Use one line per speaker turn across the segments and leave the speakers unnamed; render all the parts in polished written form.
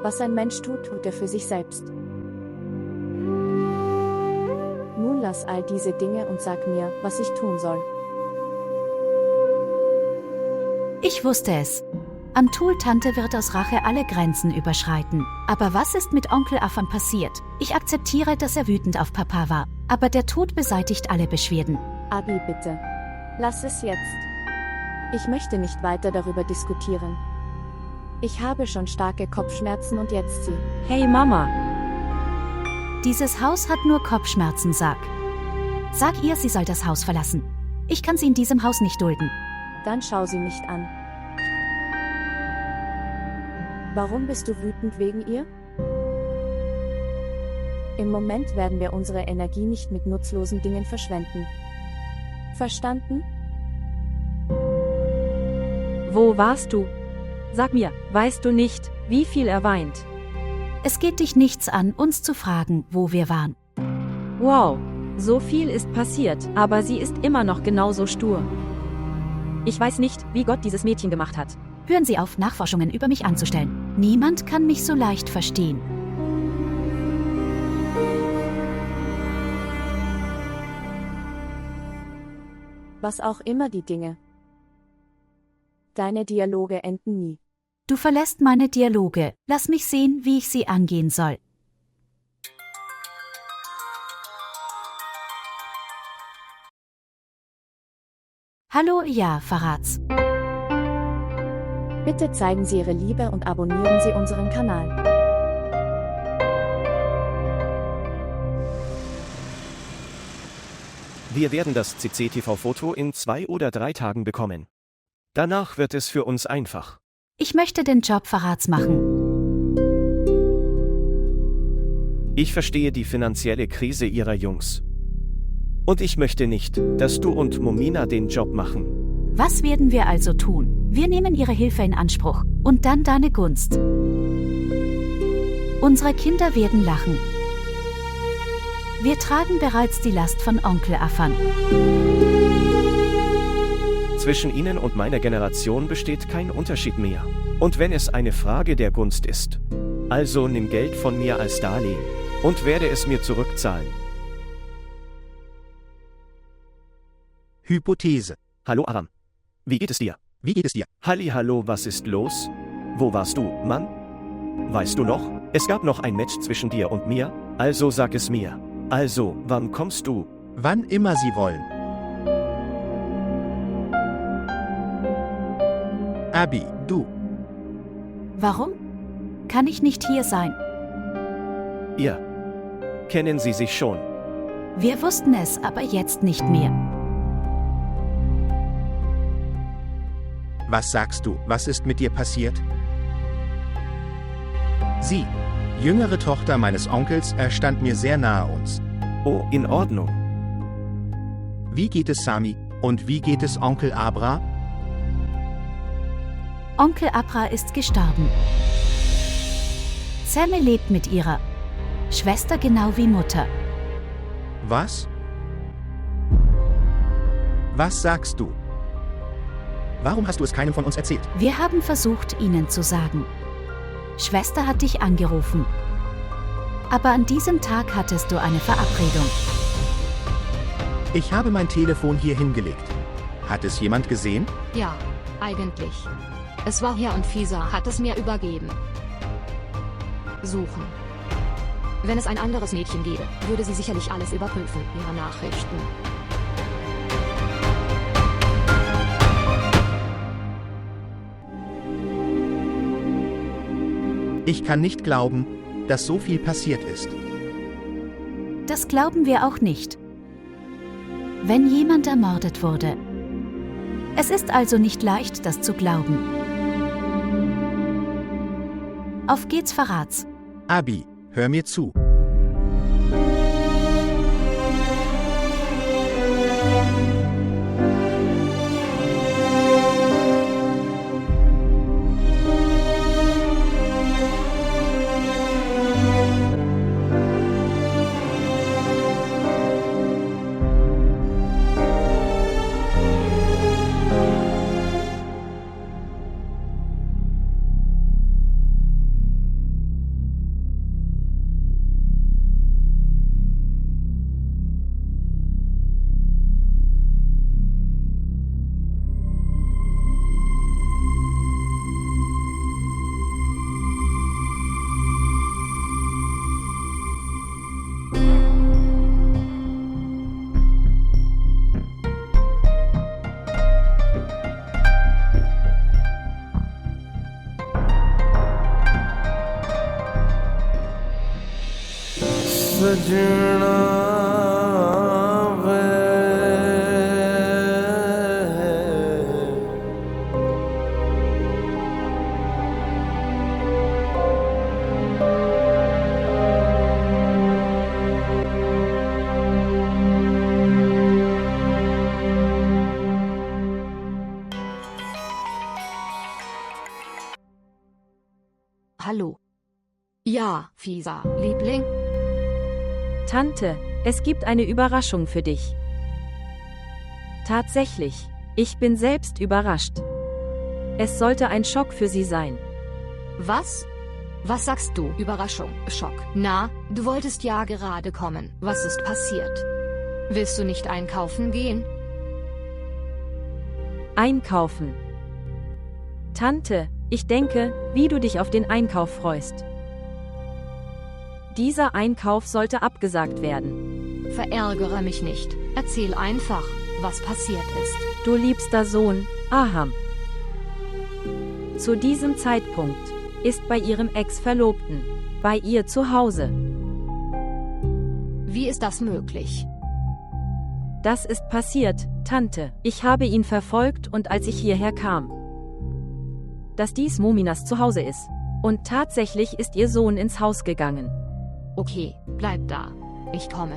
Was ein Mensch tut, tut er für sich selbst. Nun lass all diese Dinge und sag mir, was ich tun soll.
Ich wusste es. Amtul-Tante wird aus Rache alle Grenzen überschreiten. Aber was ist mit Onkel Afan passiert? Ich akzeptiere, dass er wütend auf Papa war. Aber der Tod beseitigt alle Beschwerden.
Abi, bitte. Lass es jetzt. Ich möchte nicht weiter darüber diskutieren. Ich habe schon starke Kopfschmerzen und jetzt sie.
Hey Mama.
Dieses Haus hat nur Kopfschmerzen, sag. Sag ihr, sie soll das Haus verlassen. Ich kann sie in diesem Haus nicht dulden.
Dann schau sie nicht an. Warum bist du wütend wegen ihr? Im Moment werden wir unsere Energie nicht mit nutzlosen Dingen verschwenden. Verstanden?
Wo warst du? Sag mir, weißt du nicht, wie viel er weint?
Es geht dich nichts an, uns zu fragen, wo wir waren.
Wow, so viel ist passiert, aber sie ist immer noch genauso stur. Ich weiß nicht, wie Gott dieses Mädchen gemacht hat.
Hören Sie auf, Nachforschungen über mich anzustellen. Niemand kann mich so leicht verstehen.
Was auch immer die Dinge. Deine Dialoge enden nie.
Du verlässt meine Dialoge. Lass mich sehen, wie ich sie angehen soll. Hallo, ja, Verrats.
Bitte zeigen Sie Ihre Liebe und abonnieren Sie unseren Kanal.
Wir werden das CCTV-Foto in 2 oder 3 Tagen bekommen. Danach wird es für uns einfach.
Ich möchte den Job Verrats machen.
Ich verstehe die finanzielle Krise Ihrer Jungs. Und ich möchte nicht, dass du und Momina den Job machen.
Was werden wir also tun? Wir nehmen ihre Hilfe in Anspruch. Und dann deine Gunst. Unsere Kinder werden lachen. Wir tragen bereits die Last von Onkel Afan.
Zwischen Ihnen und meiner Generation besteht kein Unterschied mehr. Und wenn es eine Frage der Gunst ist, also nimm Geld von mir als Darlehen und werde es mir zurückzahlen.
Hypothese.
Hallo Aram. Wie geht es dir?
Wie geht es dir?
Hallihallo, was ist los? Wo warst du, Mann? Weißt du noch? Es gab noch ein Match zwischen dir und mir, also sag es mir. Also, wann kommst du?
Wann immer Sie wollen. Abi, du.
Warum? Kann ich nicht hier sein?
Ihr. Kennen Sie sich schon?
Wir wussten es, aber jetzt nicht mehr.
Was sagst du? Was ist mit dir passiert? Sie, jüngere Tochter meines Onkels, stand mir sehr nahe uns.
Oh, in Ordnung.
Wie geht es Sami? Und wie geht es Onkel Abra?
Onkel Abra ist gestorben. Sammy lebt mit ihrer Schwester genau wie Mutter.
Was? Was sagst du? Warum hast du es keinem von uns erzählt?
Wir haben versucht, ihnen zu sagen. Schwester hat dich angerufen. Aber an diesem Tag hattest du eine Verabredung.
Ich habe mein Telefon hier hingelegt. Hat es jemand gesehen?
Ja, eigentlich. Es war hier und Fisa hat es mir übergeben. Suchen. Wenn es ein anderes Mädchen gäbe, würde sie sicherlich alles überprüfen, ihre Nachrichten.
Ich kann nicht glauben, dass so viel passiert ist.
Das glauben wir auch nicht. Wenn jemand ermordet wurde. Es ist also nicht leicht, das zu glauben. Auf geht's, Verrats.
Abi, hör mir zu.
Hallo. Ja, Fisa, Liebling.
Tante, es gibt eine Überraschung für dich. Tatsächlich, ich bin selbst überrascht. Es sollte ein Schock für sie sein.
Was? Was sagst du? Überraschung, Schock. Na, du wolltest ja gerade kommen. Was ist passiert? Willst du nicht einkaufen gehen?
Einkaufen. Tante, ich denke, wie du dich auf den Einkauf freust. Dieser Einkauf sollte abgesagt werden.
Verärgere mich nicht. Erzähl einfach, was passiert ist.
Du liebster Sohn, Aham. Zu diesem Zeitpunkt ist bei ihrem Ex-Verlobten, bei ihr zu Hause.
Wie ist das möglich?
Das ist passiert, Tante. Ich habe ihn verfolgt und als ich hierher kam, dass dies Muminas Zuhause ist. Und tatsächlich ist ihr Sohn ins Haus gegangen.
Okay, bleib da. Ich komme.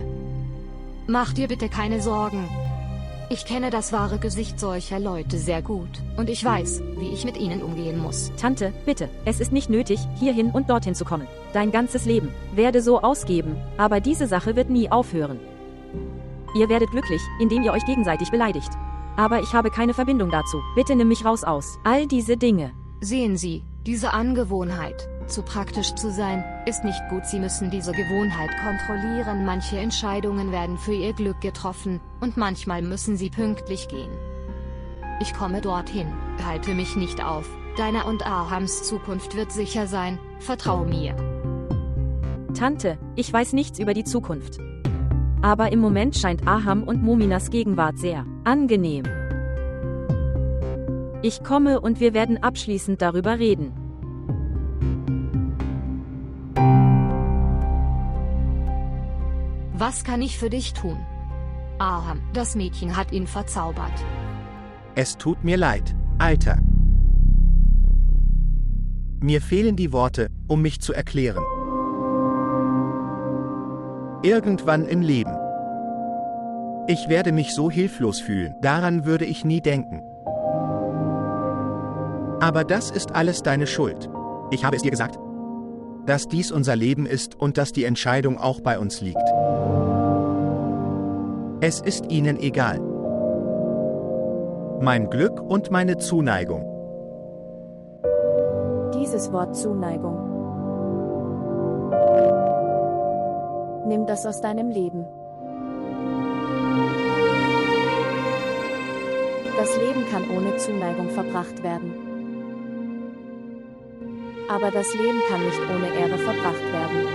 Mach dir bitte keine Sorgen. Ich kenne das wahre Gesicht solcher Leute sehr gut, und ich weiß, wie ich mit ihnen umgehen muss.
Tante, bitte, es ist nicht nötig, hierhin und dorthin zu kommen. Dein ganzes Leben werde so ausgeben, aber diese Sache wird nie aufhören. Ihr werdet glücklich, indem ihr euch gegenseitig beleidigt. Aber ich habe keine Verbindung dazu. Bitte nimm mich raus aus. All diese Dinge.
Sehen Sie, diese Angewohnheit, zu praktisch zu sein, ist nicht gut. Sie müssen diese Gewohnheit kontrollieren. Manche Entscheidungen werden für Ihr Glück getroffen, und manchmal müssen Sie pünktlich gehen. Ich komme dorthin, halte mich nicht auf. Deiner und Ahams Zukunft wird sicher sein, vertrau mir.
Tante, ich weiß nichts über die Zukunft. Aber im Moment scheint Aham und Muminas Gegenwart sehr angenehm. Ich komme und wir werden abschließend darüber reden.
Was kann ich für dich tun? Aham, das Mädchen hat ihn verzaubert.
Es tut mir leid, Alter. Mir fehlen die Worte, um mich zu erklären. Irgendwann im Leben. Ich werde mich so hilflos fühlen, daran würde ich nie denken. Aber das ist alles deine Schuld. Ich habe es dir gesagt, dass dies unser Leben ist und dass die Entscheidung auch bei uns liegt. Es ist ihnen egal. Mein Glück und meine Zuneigung.
Dieses Wort Zuneigung. Nimm das aus deinem Leben. Das Leben kann ohne Zuneigung verbracht werden. Aber das Leben kann nicht ohne Ehre verbracht werden.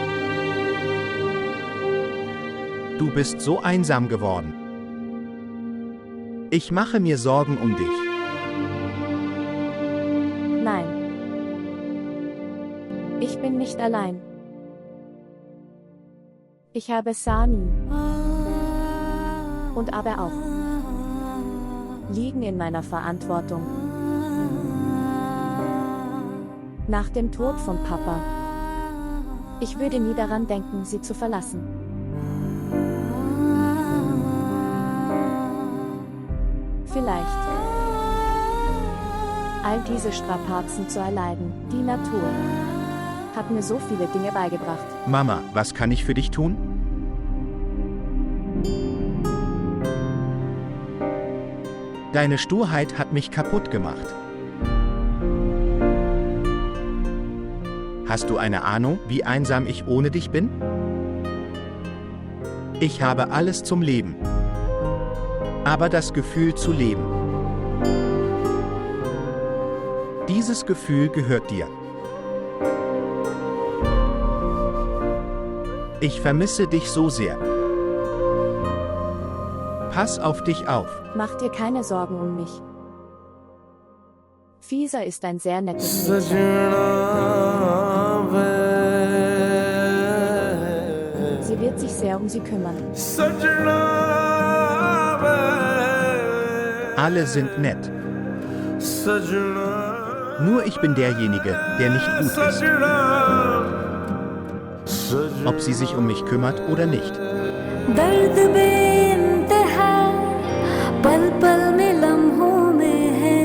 Du bist so einsam geworden. Ich mache mir Sorgen um dich.
Nein. Ich bin nicht allein. Ich habe Sami. Und aber auch. Liegen in meiner Verantwortung. Nach dem Tod von Papa. Ich würde nie daran denken, sie zu verlassen. Vielleicht. All diese Strapazen zu erleiden, die Natur hat mir so viele Dinge beigebracht.
Mama, was kann ich für dich tun? Deine Sturheit hat mich kaputt gemacht. Hast du eine Ahnung, wie einsam ich ohne dich bin? Ich habe alles zum Leben. Aber das Gefühl zu leben. Dieses Gefühl gehört dir. Ich vermisse dich so sehr. Pass auf dich auf.
Mach dir keine Sorgen um mich. Fisa ist ein sehr nettes Mädchen. Sie wird sich um sie kümmern.
Alle sind nett. Nur ich bin derjenige, der nicht gut ist. Ob sie sich um mich kümmert oder nicht.
दर्द बेइंतहा पल पल में लम्हों में है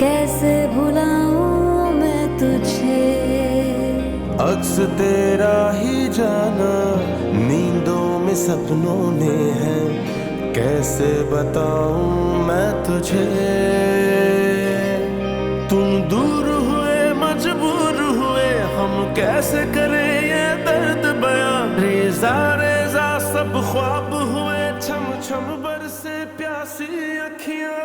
कैसे भुलाऊं मैं तुझे
अक्स तेरा ही जाना नींदों में सपनों में है कैसे बताऊं मैं तुझे तुम दूर हुए मजबूर हुए हम कैसे करें ये दर्द बयां रेजा रेजा सब ख्वाब हुए छम छम बरसे प्यासी अखियां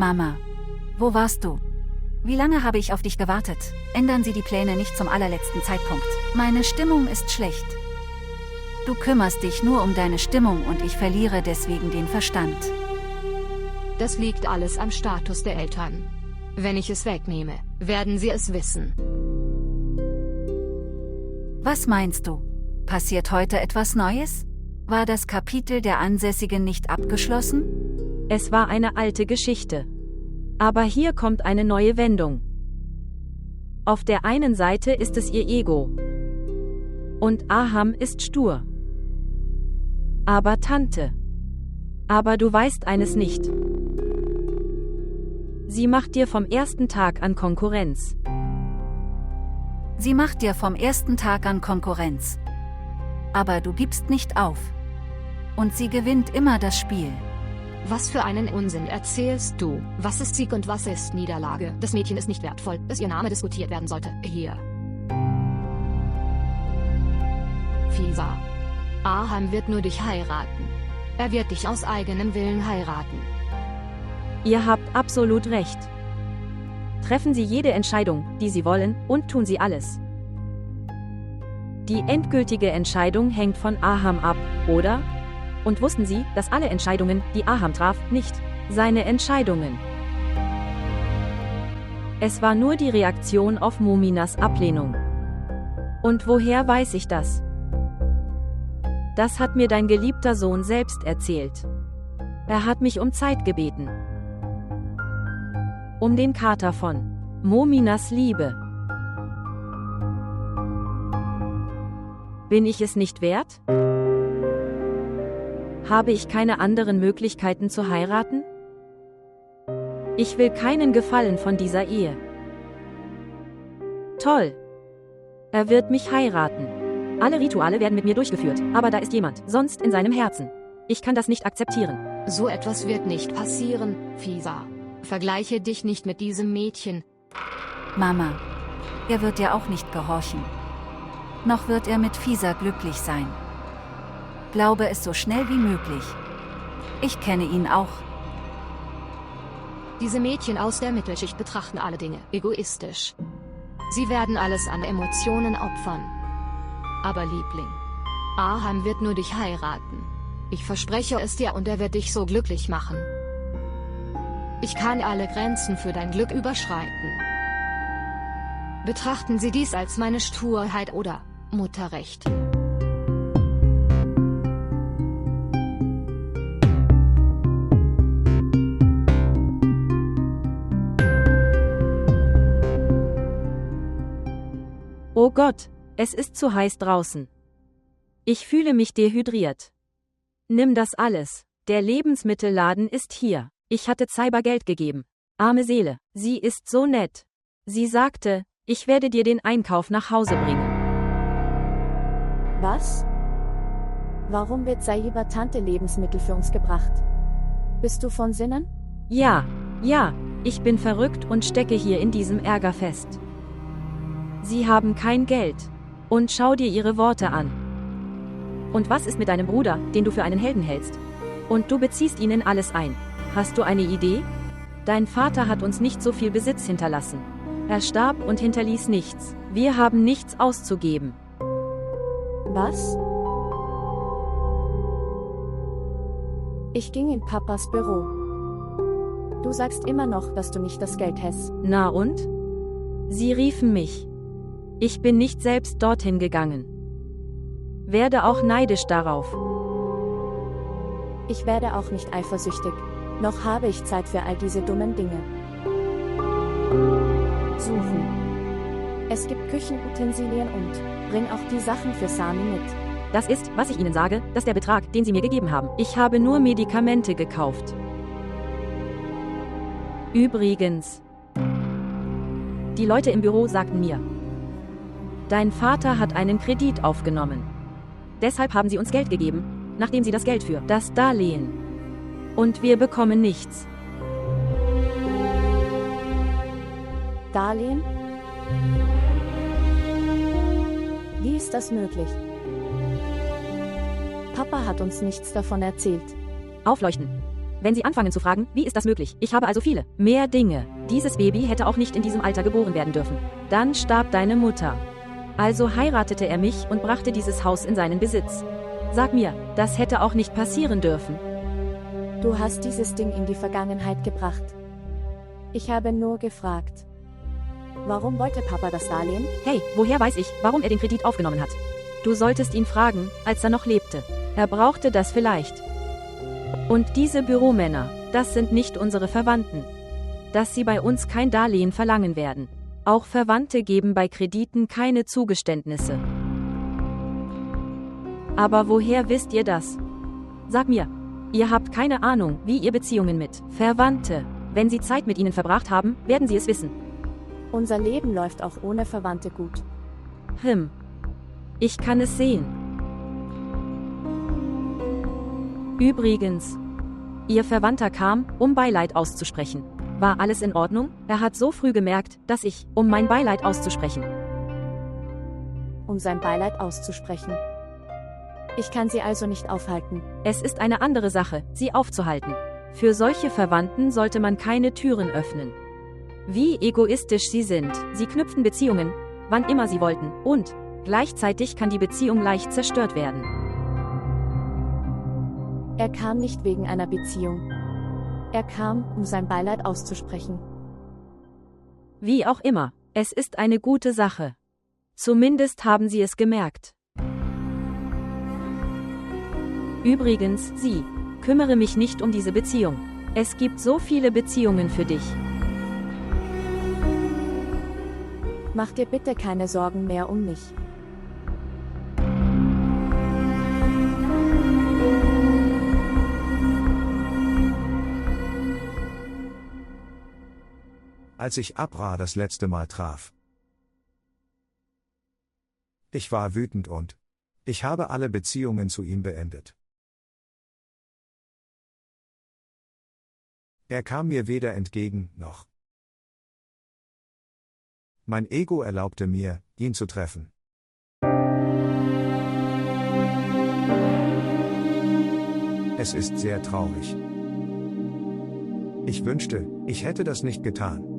Mama, wo warst du? Wie lange habe ich auf dich gewartet? Ändern Sie die Pläne nicht zum allerletzten Zeitpunkt. Meine Stimmung ist schlecht. Du kümmerst dich nur um deine Stimmung und ich verliere deswegen den Verstand.
Das liegt alles am Status der Eltern. Wenn ich es wegnehme, werden sie es wissen.
Was meinst du? Passiert heute etwas Neues? War das Kapitel der Ansässigen nicht abgeschlossen?
Es war eine alte Geschichte. Aber hier kommt eine neue Wendung. Auf der einen Seite ist es ihr Ego. Und Aham ist stur. Aber Tante. Aber du weißt eines nicht. Sie macht dir vom ersten Tag an Konkurrenz.
Sie macht dir vom ersten Tag an Konkurrenz. Aber du gibst nicht auf. Und sie gewinnt immer das Spiel.
Was für einen Unsinn erzählst du? Was ist Sieg und was ist Niederlage? Das Mädchen ist nicht wertvoll, dass ihr Name diskutiert werden sollte. Hier. Fisa. Aham wird nur dich heiraten. Er wird dich aus eigenem Willen heiraten.
Ihr habt absolut recht. Treffen Sie jede Entscheidung, die Sie wollen, und tun Sie alles. Die endgültige Entscheidung hängt von Aham ab, oder? Und wussten Sie, dass alle Entscheidungen, die Aham traf, nicht seine Entscheidungen. Es war nur die Reaktion auf Muminas Ablehnung. Und woher weiß ich das? Das hat mir dein geliebter Sohn selbst erzählt. Er hat mich um Zeit gebeten. Um den Kater von Muminas Liebe. Bin ich es nicht wert? Habe ich keine anderen Möglichkeiten zu heiraten? Ich will keinen Gefallen von dieser Ehe. Toll. Er wird mich heiraten. Alle Rituale werden mit mir durchgeführt, aber da ist jemand, sonst in seinem Herzen. Ich kann das nicht akzeptieren.
So etwas wird nicht passieren, Fisa. Vergleiche dich nicht mit diesem Mädchen.
Mama, er wird dir auch nicht gehorchen. Noch wird er mit Fisa glücklich sein. Glaube es so schnell wie möglich. Ich kenne ihn auch.
Diese Mädchen aus der Mittelschicht betrachten alle Dinge egoistisch. Sie werden alles an Emotionen opfern. Aber Liebling, Aham wird nur dich heiraten. Ich verspreche es dir und er wird dich so glücklich machen. Ich kann alle Grenzen für dein Glück überschreiten. Betrachten Sie dies als meine Sturheit oder Mutterrecht.
Oh Gott, es ist zu heiß draußen. Ich fühle mich dehydriert. Nimm das alles. Der Lebensmittelladen ist hier. Ich hatte Zaiba Geld gegeben. Arme Seele, sie ist so nett. Sie sagte, ich werde dir den Einkauf nach Hause bringen.
Was? Warum wird Saiba Tante Lebensmittel für uns gebracht? Bist du von Sinnen?
Ja, Ich bin verrückt und stecke hier in diesem Ärger fest. Sie haben kein Geld. Und schau dir ihre Worte an. Und was ist mit deinem Bruder, den du für einen Helden hältst? Und du beziehst ihn in alles ein. Hast du eine Idee? Dein Vater hat uns nicht so viel Besitz hinterlassen. Er starb und hinterließ nichts. Wir haben nichts auszugeben.
Was? Ich ging in Papas Büro. Du sagst immer noch, dass du nicht das Geld hast.
Na und? Sie riefen mich. Ich bin nicht selbst dorthin gegangen. Werde auch neidisch darauf.
Ich werde auch nicht eifersüchtig. Noch habe ich Zeit für all diese dummen Dinge. Suchen. Es gibt Küchenutensilien und bring auch die Sachen für Sami mit.
Das ist, was ich Ihnen sage, das ist der Betrag, den Sie mir gegeben haben. Ich habe nur Medikamente gekauft. Übrigens, die Leute im Büro sagten mir, dein Vater hat einen Kredit aufgenommen. Deshalb haben sie uns Geld gegeben, nachdem sie das Geld für das Darlehen. Und wir bekommen nichts.
Darlehen? Wie ist das möglich? Papa hat uns nichts davon erzählt.
Aufleuchten. Wenn Sie anfangen zu fragen, wie ist das möglich? Ich habe also viele, mehr Dinge. Dieses Baby hätte auch nicht in diesem Alter geboren werden dürfen. Dann starb deine Mutter. Also heiratete er mich und brachte dieses Haus in seinen Besitz. Sag mir, das hätte auch nicht passieren dürfen.
Du hast dieses Ding in die Vergangenheit gebracht. Ich habe nur gefragt. Warum wollte Papa das Darlehen?
Hey, woher weiß ich, warum er den Kredit aufgenommen hat? Du solltest ihn fragen, als er noch lebte. Er brauchte das vielleicht. Und diese Büromänner, das sind nicht unsere Verwandten. Dass sie bei uns kein Darlehen verlangen werden. Auch Verwandte geben bei Krediten keine Zugeständnisse. Aber woher wisst ihr das? Sag mir, ihr habt keine Ahnung, wie ihr Beziehungen mit Verwandte. Wenn sie Zeit mit ihnen verbracht haben, werden sie es wissen.
Unser Leben läuft auch ohne Verwandte gut.
Ich kann es sehen. Übrigens, ihr Verwandter kam, um Beileid auszusprechen. War alles in Ordnung? Er hat so früh gemerkt, dass ich, um mein Beileid auszusprechen.
Um sein Beileid auszusprechen. Ich kann sie also nicht aufhalten.
Es ist eine andere Sache, sie aufzuhalten. Für solche Verwandten sollte man keine Türen öffnen. Wie egoistisch sie sind. Sie knüpfen Beziehungen, wann immer sie wollten, und gleichzeitig kann die Beziehung leicht zerstört werden.
Er kam nicht wegen einer Beziehung. Er kam, um sein Beileid auszusprechen.
Wie auch immer, es ist eine gute Sache. Zumindest haben sie es gemerkt. Übrigens, kümmere mich nicht um diese Beziehung. Es gibt so viele Beziehungen für dich.
Mach dir bitte keine Sorgen mehr um mich.
Als ich Abra das letzte Mal traf. Ich war wütend und ich habe alle Beziehungen zu ihm beendet. Er kam mir weder entgegen, noch. Mein Ego erlaubte mir, ihn zu treffen. Es ist sehr traurig. Ich wünschte, ich hätte das nicht getan.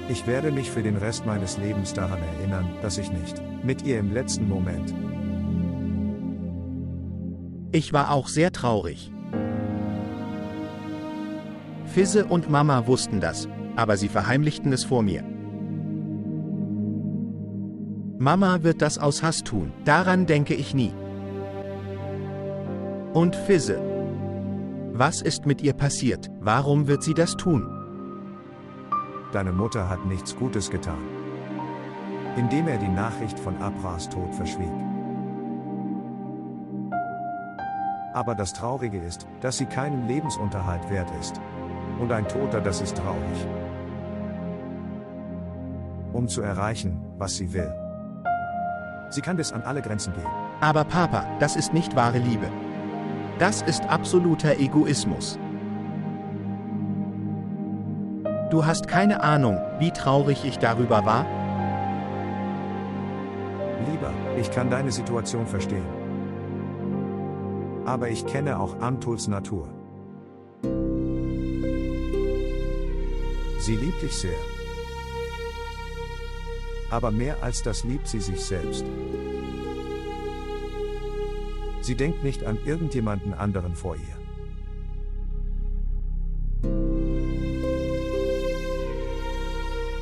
Ich werde mich für den Rest meines Lebens daran erinnern, dass ich nicht mit ihr im letzten Moment.
Ich war auch sehr traurig. Fizze und Mama wussten das, aber sie verheimlichten es vor mir. Mama wird das aus Hass tun, daran denke ich nie. Und Fizze. Was ist mit ihr passiert? Warum wird sie das tun?
Deine Mutter hat nichts Gutes getan. Indem er die Nachricht von Abras Tod verschwieg. Aber das Traurige ist, dass sie keinen Lebensunterhalt wert ist. Und ein Toter, das ist traurig. Um zu erreichen, was sie will. Sie kann bis an alle Grenzen gehen.
Aber Papa, das ist nicht wahre Liebe. Das ist absoluter Egoismus. Du hast keine Ahnung, wie traurig ich darüber war?
Lieber, ich kann deine Situation verstehen. Aber ich kenne auch Amtuls Natur. Sie liebt dich sehr. Aber mehr als das liebt sie sich selbst. Sie denkt nicht an irgendjemanden anderen vor ihr.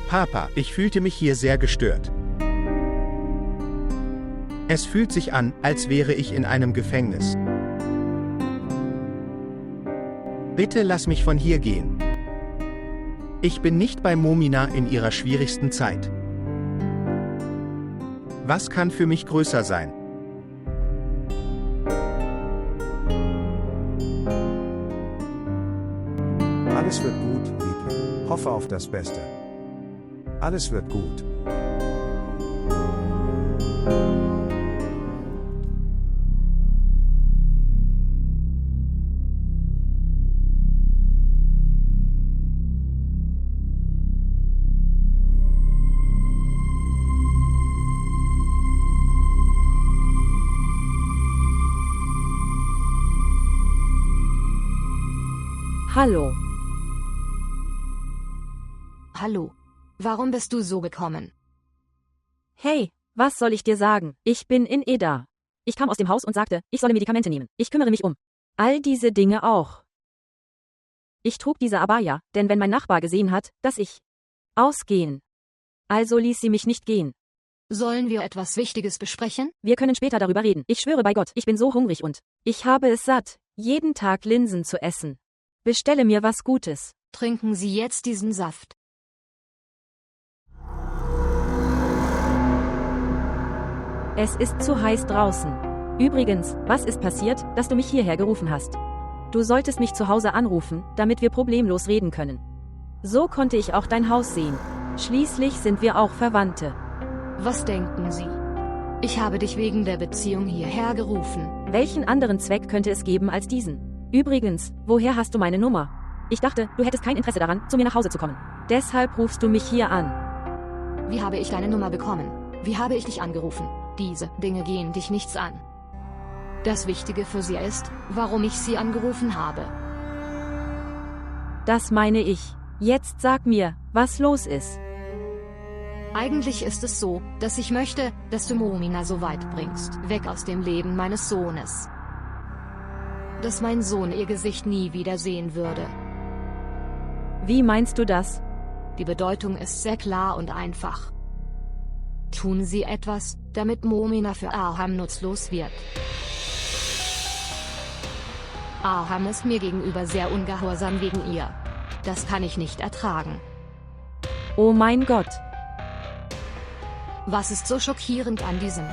Papa, ich fühlte mich hier sehr gestört. Es fühlt sich an, als wäre ich in einem Gefängnis. Bitte lass mich von hier gehen. Ich bin nicht bei Momina in ihrer schwierigsten Zeit. Was kann für mich größer sein?
Alles wird gut, Liebling. Hoffe auf das Beste. Alles wird gut.
Hallo.
Hallo. Warum bist du so gekommen?
Hey, was soll ich dir sagen? Ich bin in Eda. Ich kam aus dem Haus und sagte, ich solle Medikamente nehmen. Ich kümmere mich um all diese Dinge auch. Ich trug diese Abaya, denn wenn mein Nachbar gesehen hat, dass ich ausgehen. Also ließ sie mich nicht gehen.
Sollen wir etwas Wichtiges besprechen?
Wir können später darüber reden. Ich schwöre bei Gott, ich bin so hungrig und ich habe es satt, jeden Tag Linsen zu essen. Bestelle mir was Gutes.
Trinken Sie jetzt diesen Saft.
Es ist zu heiß draußen. Übrigens, was ist passiert, dass du mich hierher gerufen hast? Du solltest mich zu Hause anrufen, damit wir problemlos reden können. So konnte ich auch dein Haus sehen. Schließlich sind wir auch Verwandte.
Was denken Sie? Ich habe dich wegen der Beziehung hierher gerufen.
Welchen anderen Zweck könnte es geben als diesen? Übrigens, woher hast du meine Nummer? Ich dachte, du hättest kein Interesse daran, zu mir nach Hause zu kommen. Deshalb rufst du mich hier an.
Wie habe ich deine Nummer bekommen? Wie habe ich dich angerufen? Diese Dinge gehen dich nichts an. Das Wichtige für sie ist, warum ich sie angerufen habe.
Das meine ich. Jetzt sag mir, was los ist.
Eigentlich ist es so, dass ich möchte, dass du Momina so weit bringst, weg aus dem Leben meines Sohnes. Dass mein Sohn ihr Gesicht nie wieder sehen würde.
Wie meinst du das?
Die Bedeutung ist sehr klar und einfach. Tun Sie etwas, damit Momina für Aham nutzlos wird. Aham ist mir gegenüber sehr ungehorsam wegen ihr. Das kann ich nicht ertragen.
Oh mein Gott.
Was ist so schockierend an diesem?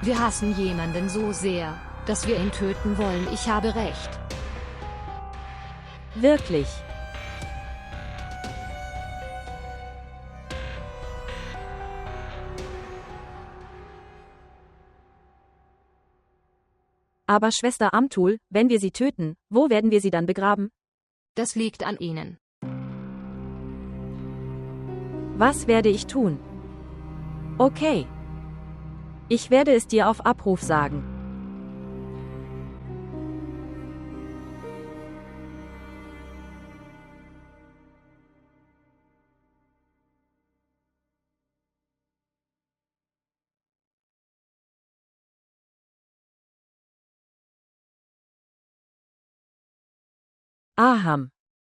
Wir hassen jemanden so sehr, dass wir ihn töten wollen. Ich habe recht.
Wirklich. Aber Schwester Amtul, wenn wir sie töten, wo werden wir sie dann begraben?
Das liegt an Ihnen.
Was werde ich tun? Okay. Ich werde es dir auf Abruf sagen. Aham.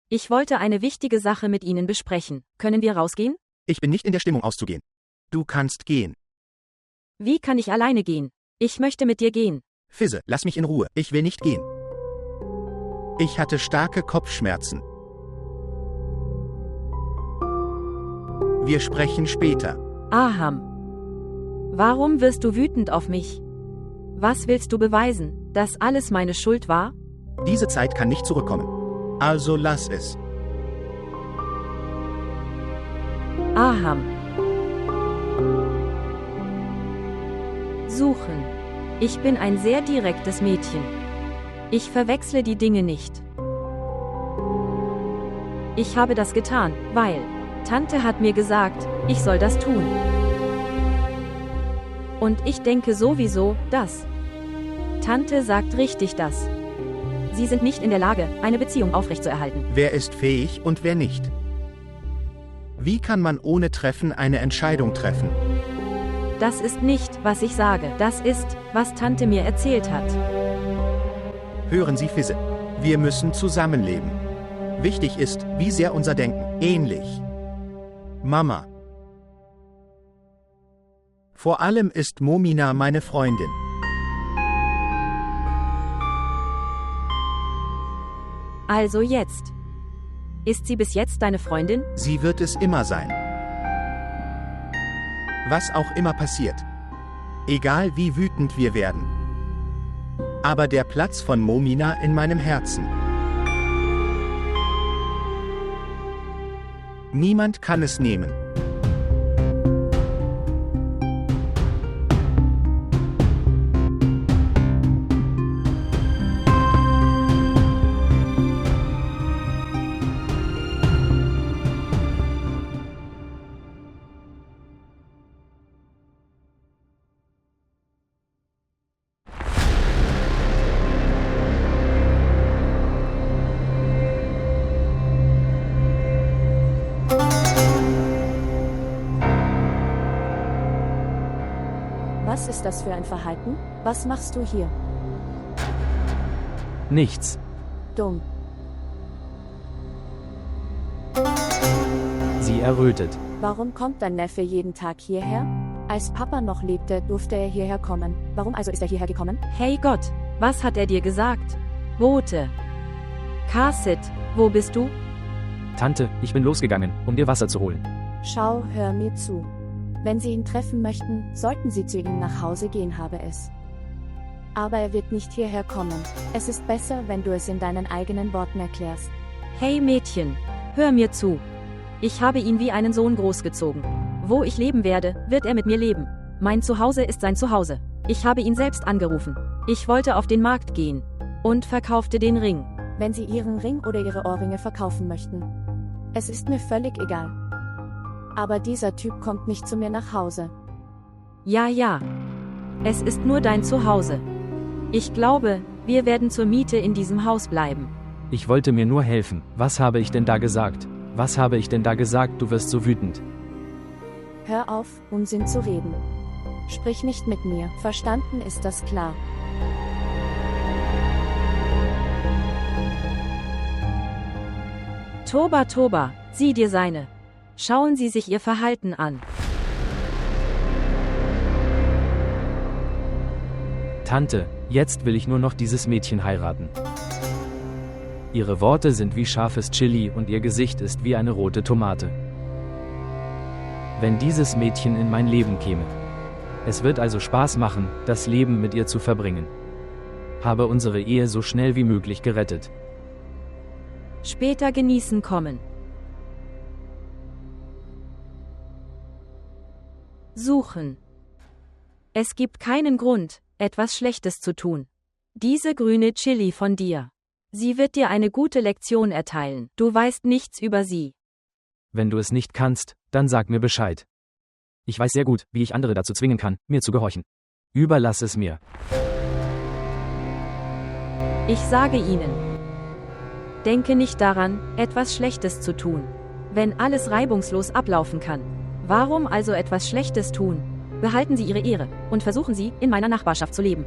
Ich wollte eine wichtige Sache mit Ihnen besprechen. Können wir rausgehen?
Ich bin nicht in der Stimmung auszugehen. Du kannst gehen.
Wie kann ich alleine gehen? Ich möchte mit dir gehen.
Fizze, lass mich in Ruhe. Ich will nicht gehen. Ich hatte starke Kopfschmerzen. Wir sprechen später.
Aham. Warum wirst du wütend auf mich? Was willst du beweisen, dass alles meine Schuld war?
Diese Zeit kann nicht zurückkommen. Also lass es.
Aham. Suchen. Ich bin ein sehr direktes Mädchen. Ich verwechsle die Dinge nicht. Ich habe das getan, weil Tante hat mir gesagt, ich soll das tun. Und ich denke sowieso, dass Tante sagt richtig das. Sie sind nicht in der Lage, eine Beziehung aufrechtzuerhalten.
Wer ist fähig und wer nicht? Wie kann man ohne Treffen eine Entscheidung treffen?
Das ist nicht, was ich sage. Das ist, was Tante mir erzählt hat.
Hören Sie, Fisse. Wir müssen zusammenleben. Wichtig ist, wie sehr unser Denken ähnlich. Mama. Vor allem ist Momina meine Freundin.
Also jetzt. Ist sie bis jetzt deine Freundin?
Sie wird es immer sein. Was auch immer passiert. Egal wie wütend wir werden. Aber der Platz von Momina in meinem Herzen. Niemand kann es nehmen.
Was ist das für ein Verhalten? Was machst du hier?
Nichts.
Dumm.
Sie errötet.
Warum kommt dein Neffe jeden Tag hierher? Als Papa noch lebte, durfte er hierher kommen. Warum also ist er hierher gekommen?
Hey Gott, was hat er dir gesagt? Bote. Kasit, wo bist du?
Tante, ich bin losgegangen, um dir Wasser zu holen.
Schau, hör mir zu. Wenn Sie ihn treffen möchten, sollten Sie zu ihm nach Hause gehen, habe es. Aber er wird nicht hierher kommen. Es ist besser, wenn du es in deinen eigenen Worten erklärst.
Hey Mädchen, hör mir zu. Ich habe ihn wie einen Sohn großgezogen. Wo ich leben werde, wird er mit mir leben. Mein Zuhause ist sein Zuhause. Ich habe ihn selbst angerufen. Ich wollte auf den Markt gehen und verkaufte den Ring.
Wenn Sie Ihren Ring oder Ihre Ohrringe verkaufen möchten. Es ist mir völlig egal. Aber dieser Typ kommt nicht zu mir nach Hause.
Ja. Es ist nur dein Zuhause. Ich glaube, wir werden zur Miete in diesem Haus bleiben.
Ich wollte mir nur helfen. Was habe ich denn da gesagt? Was habe ich denn da gesagt? Du wirst so wütend.
Hör auf, Unsinn zu reden. Sprich nicht mit mir. Verstanden ist das klar.
Toba, sieh dir seine. Schauen Sie sich ihr Verhalten an.
Tante, jetzt will ich nur noch dieses Mädchen heiraten. Ihre Worte sind wie scharfes Chili und ihr Gesicht ist wie eine rote Tomate. Wenn dieses Mädchen in mein Leben käme. Es wird also Spaß machen, das Leben mit ihr zu verbringen. Habe unsere Ehe so schnell wie möglich gerettet.
Später genießen kommen. Suchen. Es gibt keinen Grund, etwas Schlechtes zu tun. Diese grüne Chili von dir. Sie wird dir eine gute Lektion erteilen. Du weißt nichts über sie.
Wenn du es nicht kannst, dann sag mir Bescheid. Ich weiß sehr gut, wie ich andere dazu zwingen kann, mir zu gehorchen. Überlass es mir.
Ich sage Ihnen. Denke nicht daran, etwas Schlechtes zu tun. Wenn alles reibungslos ablaufen kann. Warum also etwas Schlechtes tun? Behalten Sie Ihre Ehre und versuchen Sie, in meiner Nachbarschaft zu leben.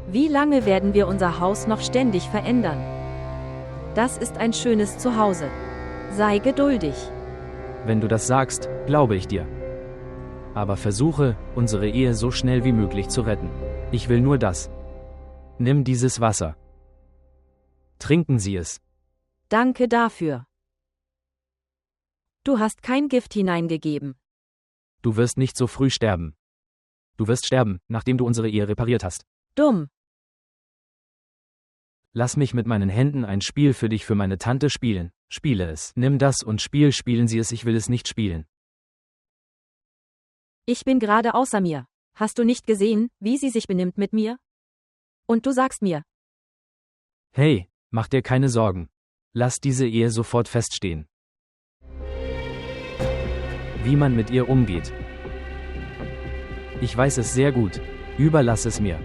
Wie lange werden wir unser Haus noch ständig verändern? Das ist ein schönes Zuhause. Sei geduldig.
Wenn du das sagst, glaube ich dir. Aber versuche, unsere Ehe so schnell wie möglich zu retten. Ich will nur das. Nimm dieses Wasser. Trinken Sie es.
Danke dafür. Du hast kein Gift hineingegeben.
Du wirst nicht so früh sterben. Du wirst sterben, nachdem du unsere Ehe repariert hast.
Dumm.
Lass mich mit meinen Händen ein Spiel für dich für meine Tante spielen. Spiele es. Nimm das und spielen Sie es, ich will es nicht spielen.
Ich bin gerade außer mir. Hast du nicht gesehen, wie sie sich benimmt mit mir? Und du sagst mir.
Hey, mach dir keine Sorgen. Lass diese Ehe sofort feststehen. wie man mit ihr umgeht. Ich weiß es sehr gut. Überlass es mir.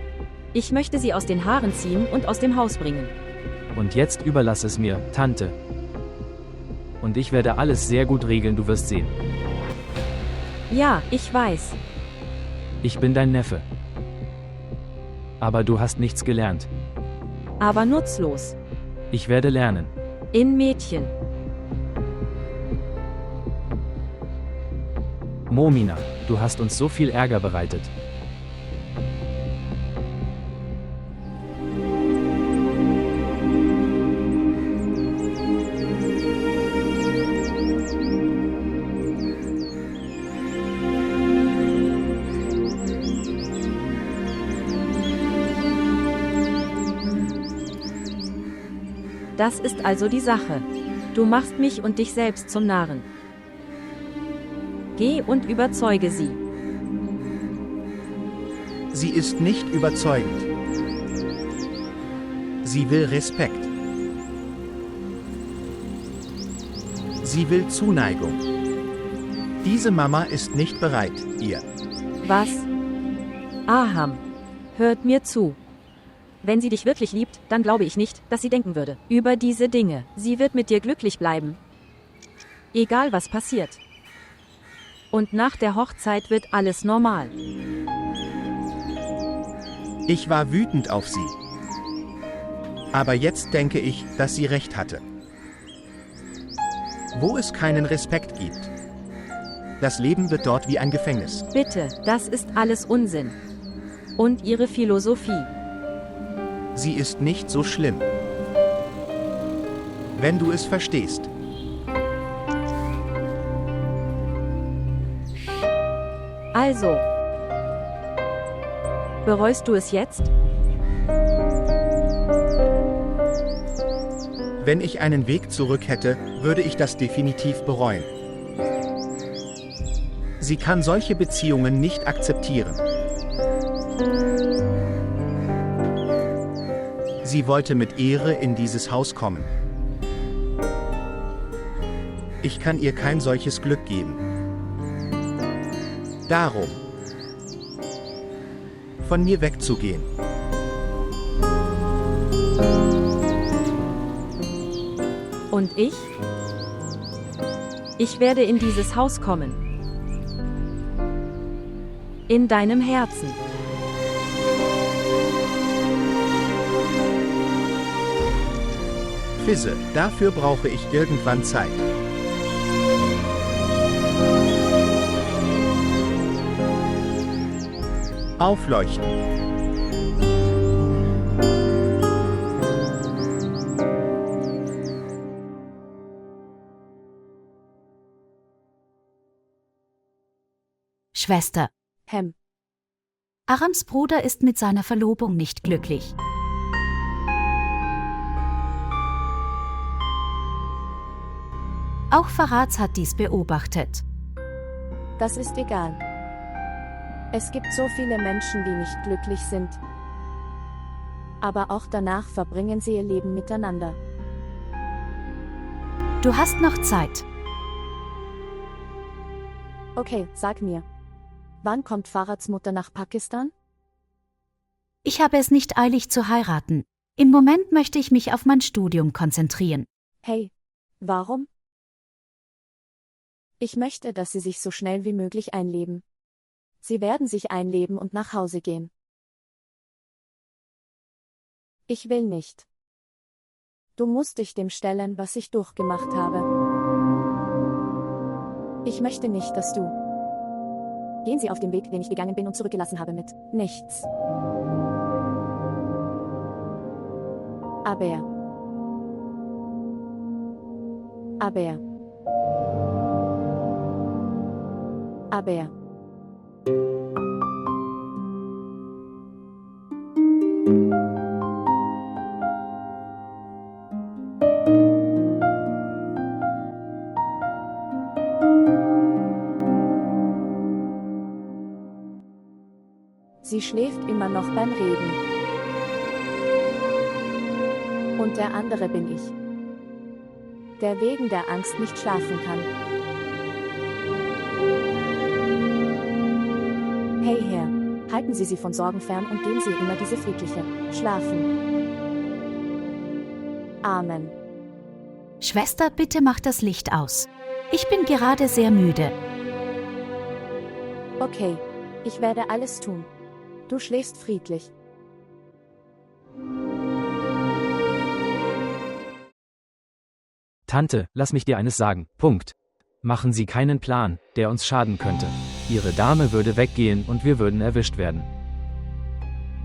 Ich möchte sie aus den Haaren ziehen und aus dem Haus bringen.
Und jetzt überlass es mir, Tante. Und ich werde alles sehr gut regeln, du wirst sehen.
Ja, ich weiß.
Ich bin dein Neffe. Aber du hast nichts gelernt.
Aber nutzlos.
Ich werde lernen.
In Mädchen.
Momina, du hast uns so viel Ärger bereitet.
Das ist also die Sache. Du machst mich und dich selbst zum Narren. Geh und überzeuge sie.
Sie ist nicht überzeugend. Sie will Respekt. Sie will Zuneigung. Diese Mama ist nicht bereit, ihr.
Was? Aham. Hört mir zu. Wenn sie dich wirklich liebt, dann glaube ich nicht, dass sie denken würde über diese Dinge. Sie wird mit dir glücklich bleiben. Egal was passiert. Und nach der Hochzeit wird alles normal.
Ich war wütend auf sie. Aber jetzt denke ich, dass sie recht hatte. Wo es keinen Respekt gibt. Das Leben wird dort wie ein Gefängnis.
Bitte, das ist alles Unsinn. Und ihre Philosophie.
Sie ist nicht so schlimm. Wenn du es verstehst.
Also. Bereust du es jetzt?
Wenn ich einen Weg zurück hätte, würde ich das definitiv bereuen. Sie kann solche Beziehungen nicht akzeptieren. Sie wollte mit Ehre in dieses Haus kommen. Ich kann ihr kein solches Glück geben. Darum, von mir wegzugehen.
Und ich? Ich werde in dieses Haus kommen. In deinem Herzen.
Fisse, dafür brauche ich irgendwann Zeit. Aufleuchten.
Schwester.
Hem.
Arams Bruder ist mit seiner Verlobung nicht glücklich. Auch Faraz hat dies beobachtet.
Das ist egal. Es gibt so viele Menschen, die nicht glücklich sind. Aber auch danach verbringen sie ihr Leben miteinander.
Du hast noch Zeit.
Okay, sag mir. Wann kommt Farads Mutter nach Pakistan?
Ich habe es nicht eilig zu heiraten. Im Moment möchte ich mich auf mein Studium konzentrieren.
Hey, warum? Ich möchte, dass sie sich so schnell wie möglich einleben. Sie werden sich einleben und nach Hause gehen. Ich will nicht. Du musst dich dem stellen, was ich durchgemacht habe. Ich möchte nicht, dass du... Gehen Sie auf den Weg, den ich gegangen bin und zurückgelassen habe mit nichts. Aber... Sie schläft immer noch beim Reden. Und der andere bin ich, der wegen der Angst nicht schlafen kann. Sie sie von Sorgen fern und geben Sie ihr immer diese friedliche Schlafen. Amen.
Schwester, bitte mach das Licht aus. Ich bin gerade sehr müde.
Okay, ich werde alles tun. Du schläfst friedlich.
Tante, lass mich dir eines sagen. Punkt. Machen Sie keinen Plan, der uns schaden könnte. Ihre Dame würde weggehen und wir würden erwischt werden.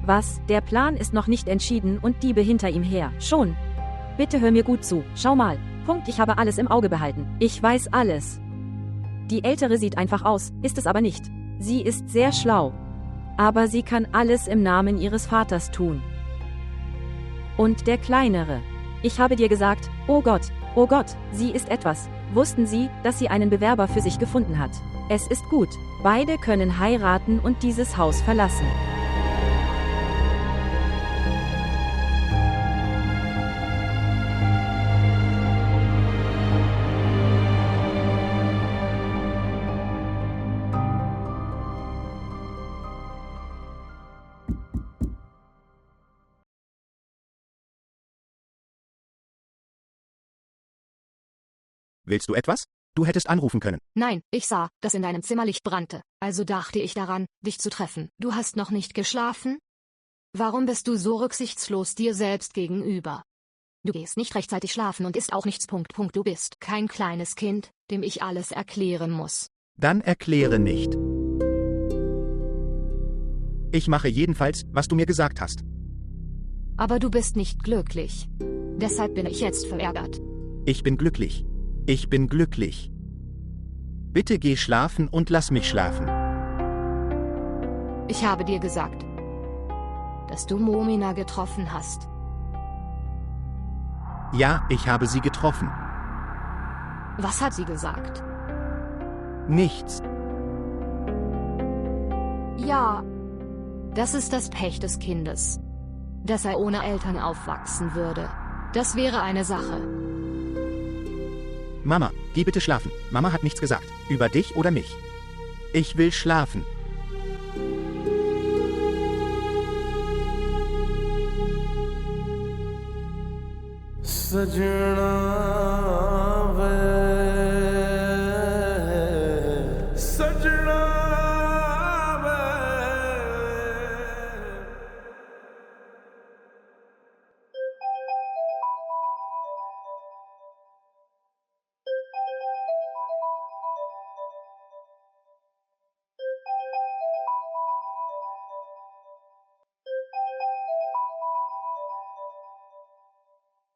Was? Der Plan ist noch nicht entschieden und Diebe hinter ihm her. Schon. Bitte hör mir gut zu. Schau mal. Punkt, ich habe alles im Auge behalten. Ich weiß alles. Die Ältere sieht einfach aus, ist es aber nicht. Sie ist sehr schlau. Aber sie kann alles im Namen ihres Vaters tun. Und der Kleinere. Ich habe dir gesagt, oh Gott, sie ist etwas. Wussten Sie, dass sie einen Bewerber für sich gefunden hat? Es ist gut. Beide können heiraten und dieses Haus verlassen.
Willst du etwas? Du hättest anrufen können.
Nein, ich sah, dass in deinem Zimmer Licht brannte. Also dachte ich daran, dich zu treffen. Du hast noch nicht geschlafen? Warum bist du so rücksichtslos dir selbst gegenüber? Du gehst nicht rechtzeitig schlafen und isst auch nichts. Du bist kein kleines Kind, dem ich alles erklären muss.
Dann erkläre nicht. Ich mache jedenfalls, was du mir gesagt hast.
Aber du bist nicht glücklich. Deshalb bin ich jetzt verärgert.
Ich bin glücklich. Ich bin glücklich. Bitte geh schlafen und lass mich schlafen.
Ich habe dir gesagt, dass du Momina getroffen hast.
Ja, ich habe sie getroffen.
Was hat sie gesagt?
Nichts.
Ja, das ist das Pech des Kindes. Dass er ohne Eltern aufwachsen würde. Das wäre eine Sache.
Mama, geh bitte schlafen. Mama hat nichts gesagt. Über dich oder mich. Ich will schlafen.
सजना वे सजना वे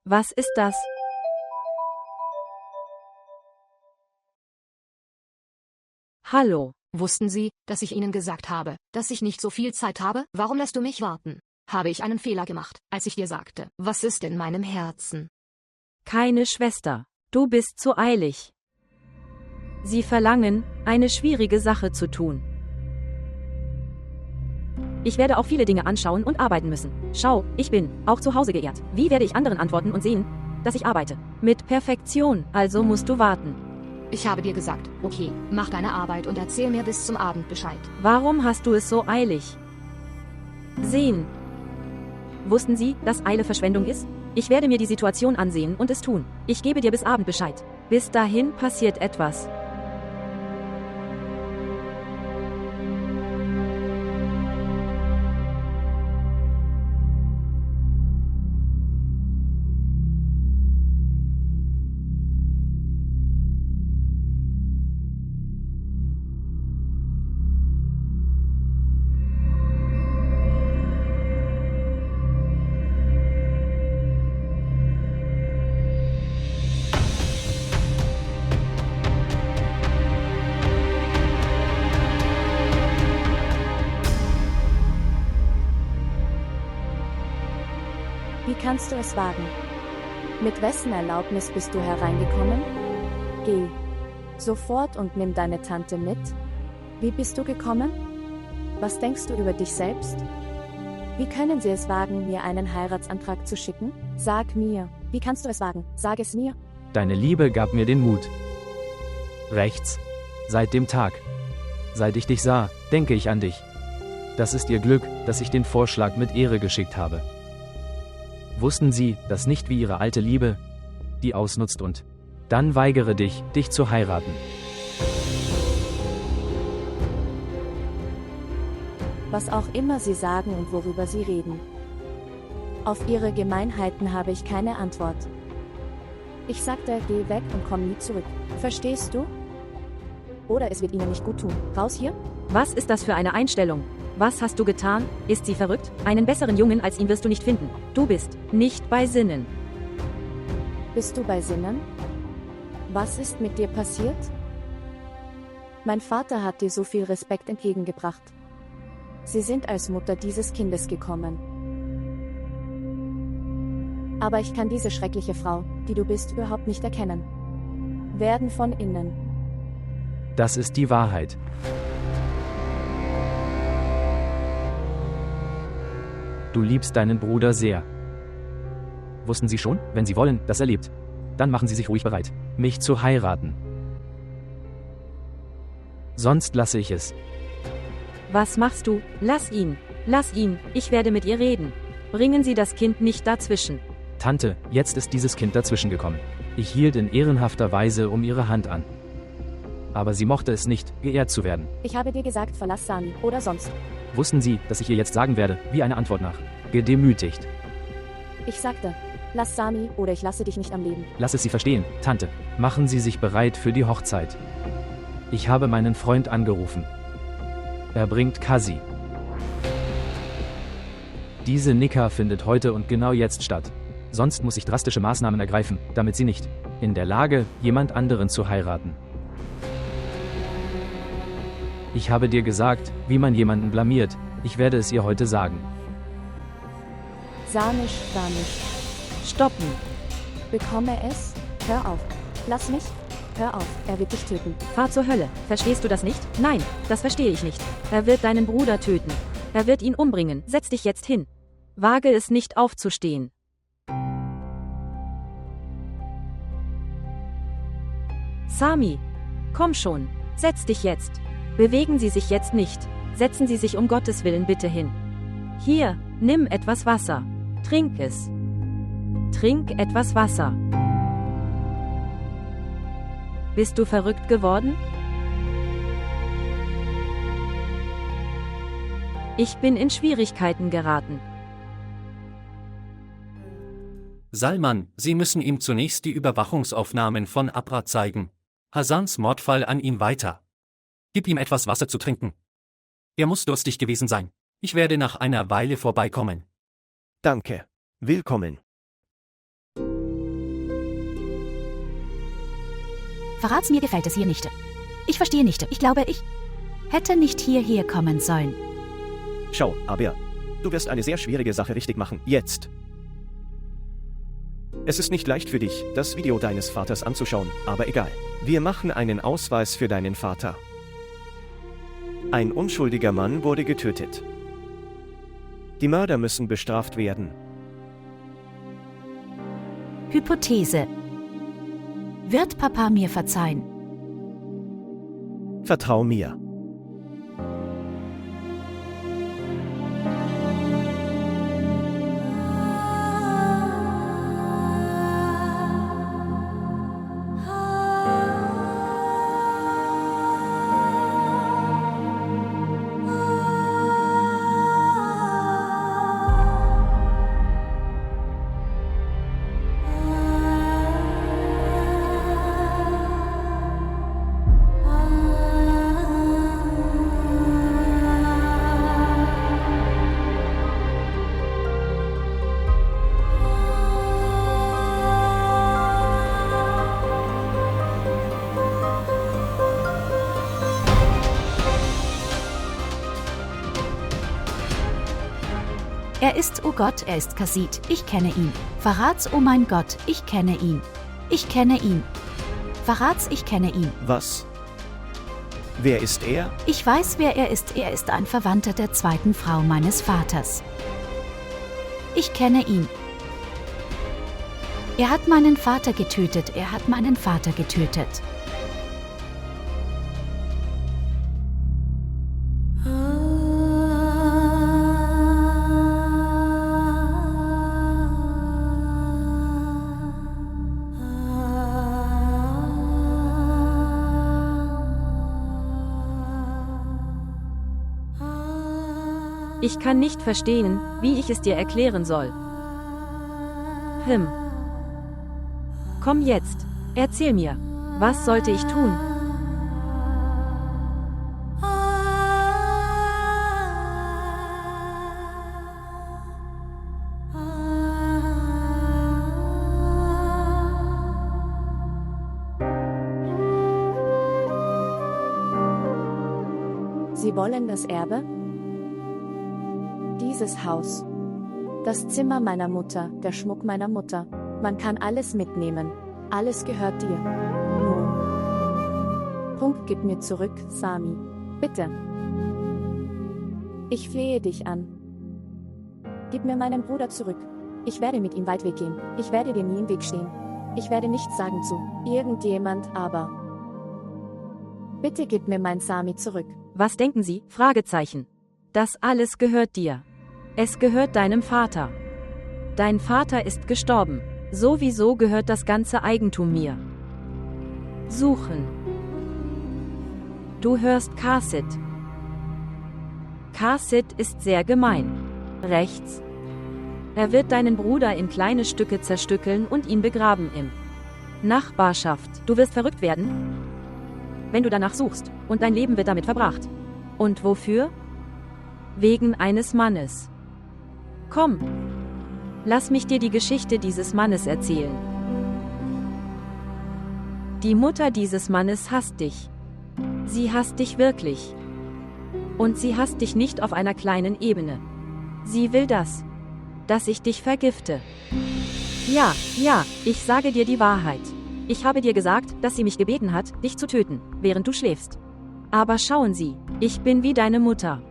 Was ist das? Hallo.
Wussten Sie, dass ich Ihnen gesagt habe, dass ich nicht so viel Zeit habe? Warum lässt du mich warten? Habe ich einen Fehler gemacht, als ich dir sagte, was ist in meinem Herzen?
Keine Schwester. Du bist zu eilig. Sie verlangen, eine schwierige Sache zu tun. Ich werde auch viele Dinge anschauen und arbeiten müssen. Schau, ich bin auch zu Hause geehrt. Wie werde ich anderen antworten und sehen, dass ich arbeite? Mit Perfektion, also musst du warten.
Ich habe dir gesagt, okay, mach deine Arbeit und erzähl mir bis zum Abend Bescheid.
Warum hast du es so eilig? Sehen. Wussten Sie, dass Eile Verschwendung ist? Ich werde mir die Situation ansehen und es tun. Ich gebe dir bis Abend Bescheid. Bis dahin passiert etwas.
Wie kannst du es wagen? Mit wessen Erlaubnis bist du hereingekommen? Geh sofort und nimm deine Tante mit. Wie bist du gekommen? Was denkst du über dich selbst? Wie können sie es wagen, mir einen Heiratsantrag zu schicken? Sag mir, wie kannst du es wagen? Sag es mir.
Deine Liebe gab mir den Mut. Rechts. Seit dem Tag. Seit ich dich sah, denke ich an dich. Das ist Ihr Glück, dass ich den Vorschlag mit Ehre geschickt habe. Wussten Sie, dass nicht wie Ihre alte Liebe, die ausnutzt und dann weigere dich, dich zu heiraten.
Was auch immer sie sagen und worüber sie reden. Auf ihre Gemeinheiten habe ich keine Antwort. Ich sagte, geh weg und komm nie zurück. Verstehst du? Oder es wird ihnen nicht gut tun. Raus hier?
Was ist das für eine Einstellung? Was hast du getan? Ist sie verrückt? Einen besseren Jungen als ihn wirst du nicht finden. Du bist nicht bei Sinnen.
Bist du bei Sinnen? Was ist mit dir passiert? Mein Vater hat dir so viel Respekt entgegengebracht. Sie sind als Mutter dieses Kindes gekommen. Aber ich kann diese schreckliche Frau, die du bist, überhaupt nicht erkennen. Werden von innen.
Das ist die Wahrheit. Du liebst deinen Bruder sehr. Wussten Sie schon, wenn Sie wollen, dass er lebt, dann machen Sie sich ruhig bereit, mich zu heiraten. Sonst lasse ich es.
Was machst du? Lass ihn. Lass ihn, ich werde mit ihr reden. Bringen Sie das Kind nicht dazwischen.
Tante, jetzt ist dieses Kind dazwischen gekommen. Ich hielt in ehrenhafter Weise um ihre Hand an. Aber sie mochte es nicht, geehrt zu werden.
Ich habe dir gesagt, verlass Sami, oder sonst.
Wussten Sie, dass ich ihr jetzt sagen werde, wie eine Antwort nach? Gedemütigt.
Ich sagte, lass Sami, oder ich lasse dich nicht am Leben.
Lass es Sie verstehen, Tante. Machen Sie sich bereit für die Hochzeit. Ich habe meinen Freund angerufen. Er bringt Kazi. Diese Nikah findet heute und genau jetzt statt. Sonst muss ich drastische Maßnahmen ergreifen, damit sie nicht in der Lage, jemand anderen zu heiraten. Ich habe dir gesagt, wie man jemanden blamiert. Ich werde es ihr heute sagen.
Samisch.
Stoppen.
Bekomme es? Hör auf. Lass mich. Hör auf, er wird dich töten.
Fahr zur Hölle. Verstehst du das nicht? Nein, das verstehe ich nicht. Er wird deinen Bruder töten. Er wird ihn umbringen. Setz dich jetzt hin. Wage es nicht aufzustehen. Sami, komm schon. Setz dich jetzt. Bewegen Sie sich jetzt nicht. Setzen Sie sich um Gottes Willen bitte hin. Hier, nimm etwas Wasser. Trink es. Trink etwas Wasser. Bist du verrückt geworden? Ich bin in Schwierigkeiten geraten.
Salman, Sie müssen ihm zunächst die Überwachungsaufnahmen von Abra zeigen. Hasans Mordfall an ihn weiter. Gib ihm etwas Wasser zu trinken. Er muss durstig gewesen sein. Ich werde nach einer Weile vorbeikommen.
Danke. Willkommen.
Verrat's, mir gefällt es hier nicht. Ich verstehe nicht. Ich glaube, ich hätte nicht hierher kommen sollen.
Schau, aber du wirst eine sehr schwierige Sache richtig machen. Jetzt. Es ist nicht leicht für dich, das Video deines Vaters anzuschauen, aber egal. Wir machen einen Ausweis für deinen Vater. Ein unschuldiger Mann wurde getötet. Die Mörder müssen bestraft werden.
Hypothese. Wird Papa mir verzeihen?
Vertrau mir.
Er ist, oh Gott, er ist Kasid. Ich kenne ihn. Verrat's, oh mein Gott, ich kenne ihn. Ich kenne ihn. Verrat's, ich kenne ihn.
Was? Wer ist er?
Ich weiß, wer er ist. Er ist ein Verwandter der zweiten Frau meines Vaters. Ich kenne ihn. Er hat meinen Vater getötet. Er hat meinen Vater getötet.
Ich kann nicht verstehen, wie ich es dir erklären soll. Komm jetzt, erzähl mir, was sollte ich tun?
Sie wollen das Erbe? Dieses Haus. Das Zimmer meiner Mutter, der Schmuck meiner Mutter. Man kann alles mitnehmen. Alles gehört dir. Nun. Punkt, gib mir zurück, Sami. Bitte. Ich flehe dich an. Gib mir meinen Bruder zurück. Ich werde mit ihm weit weggehen. Ich werde dir nie im Weg stehen. Ich werde nichts sagen zu irgendjemand, aber... Bitte gib mir mein Sami zurück.
Was denken Sie? Fragezeichen. Das alles gehört dir. Es gehört deinem Vater. Dein Vater ist gestorben. Sowieso gehört das ganze Eigentum mir. Suchen. Du hörst Qasid. Qasid ist sehr gemein. Rechts. Er wird deinen Bruder in kleine Stücke zerstückeln und ihn begraben im Nachbarschaft. Du wirst verrückt werden, wenn du danach suchst, und dein Leben wird damit verbracht. Und wofür? Wegen eines Mannes. Komm, lass mich dir die Geschichte dieses Mannes erzählen. Die Mutter dieses Mannes hasst dich. Sie hasst dich wirklich. Und sie hasst dich nicht auf einer kleinen Ebene. Sie will dass ich dich vergifte. Ja, ich sage dir die Wahrheit. Ich habe dir gesagt, dass sie mich gebeten hat, dich zu töten, während du schläfst. Aber schauen Sie, ich bin wie deine Mutter.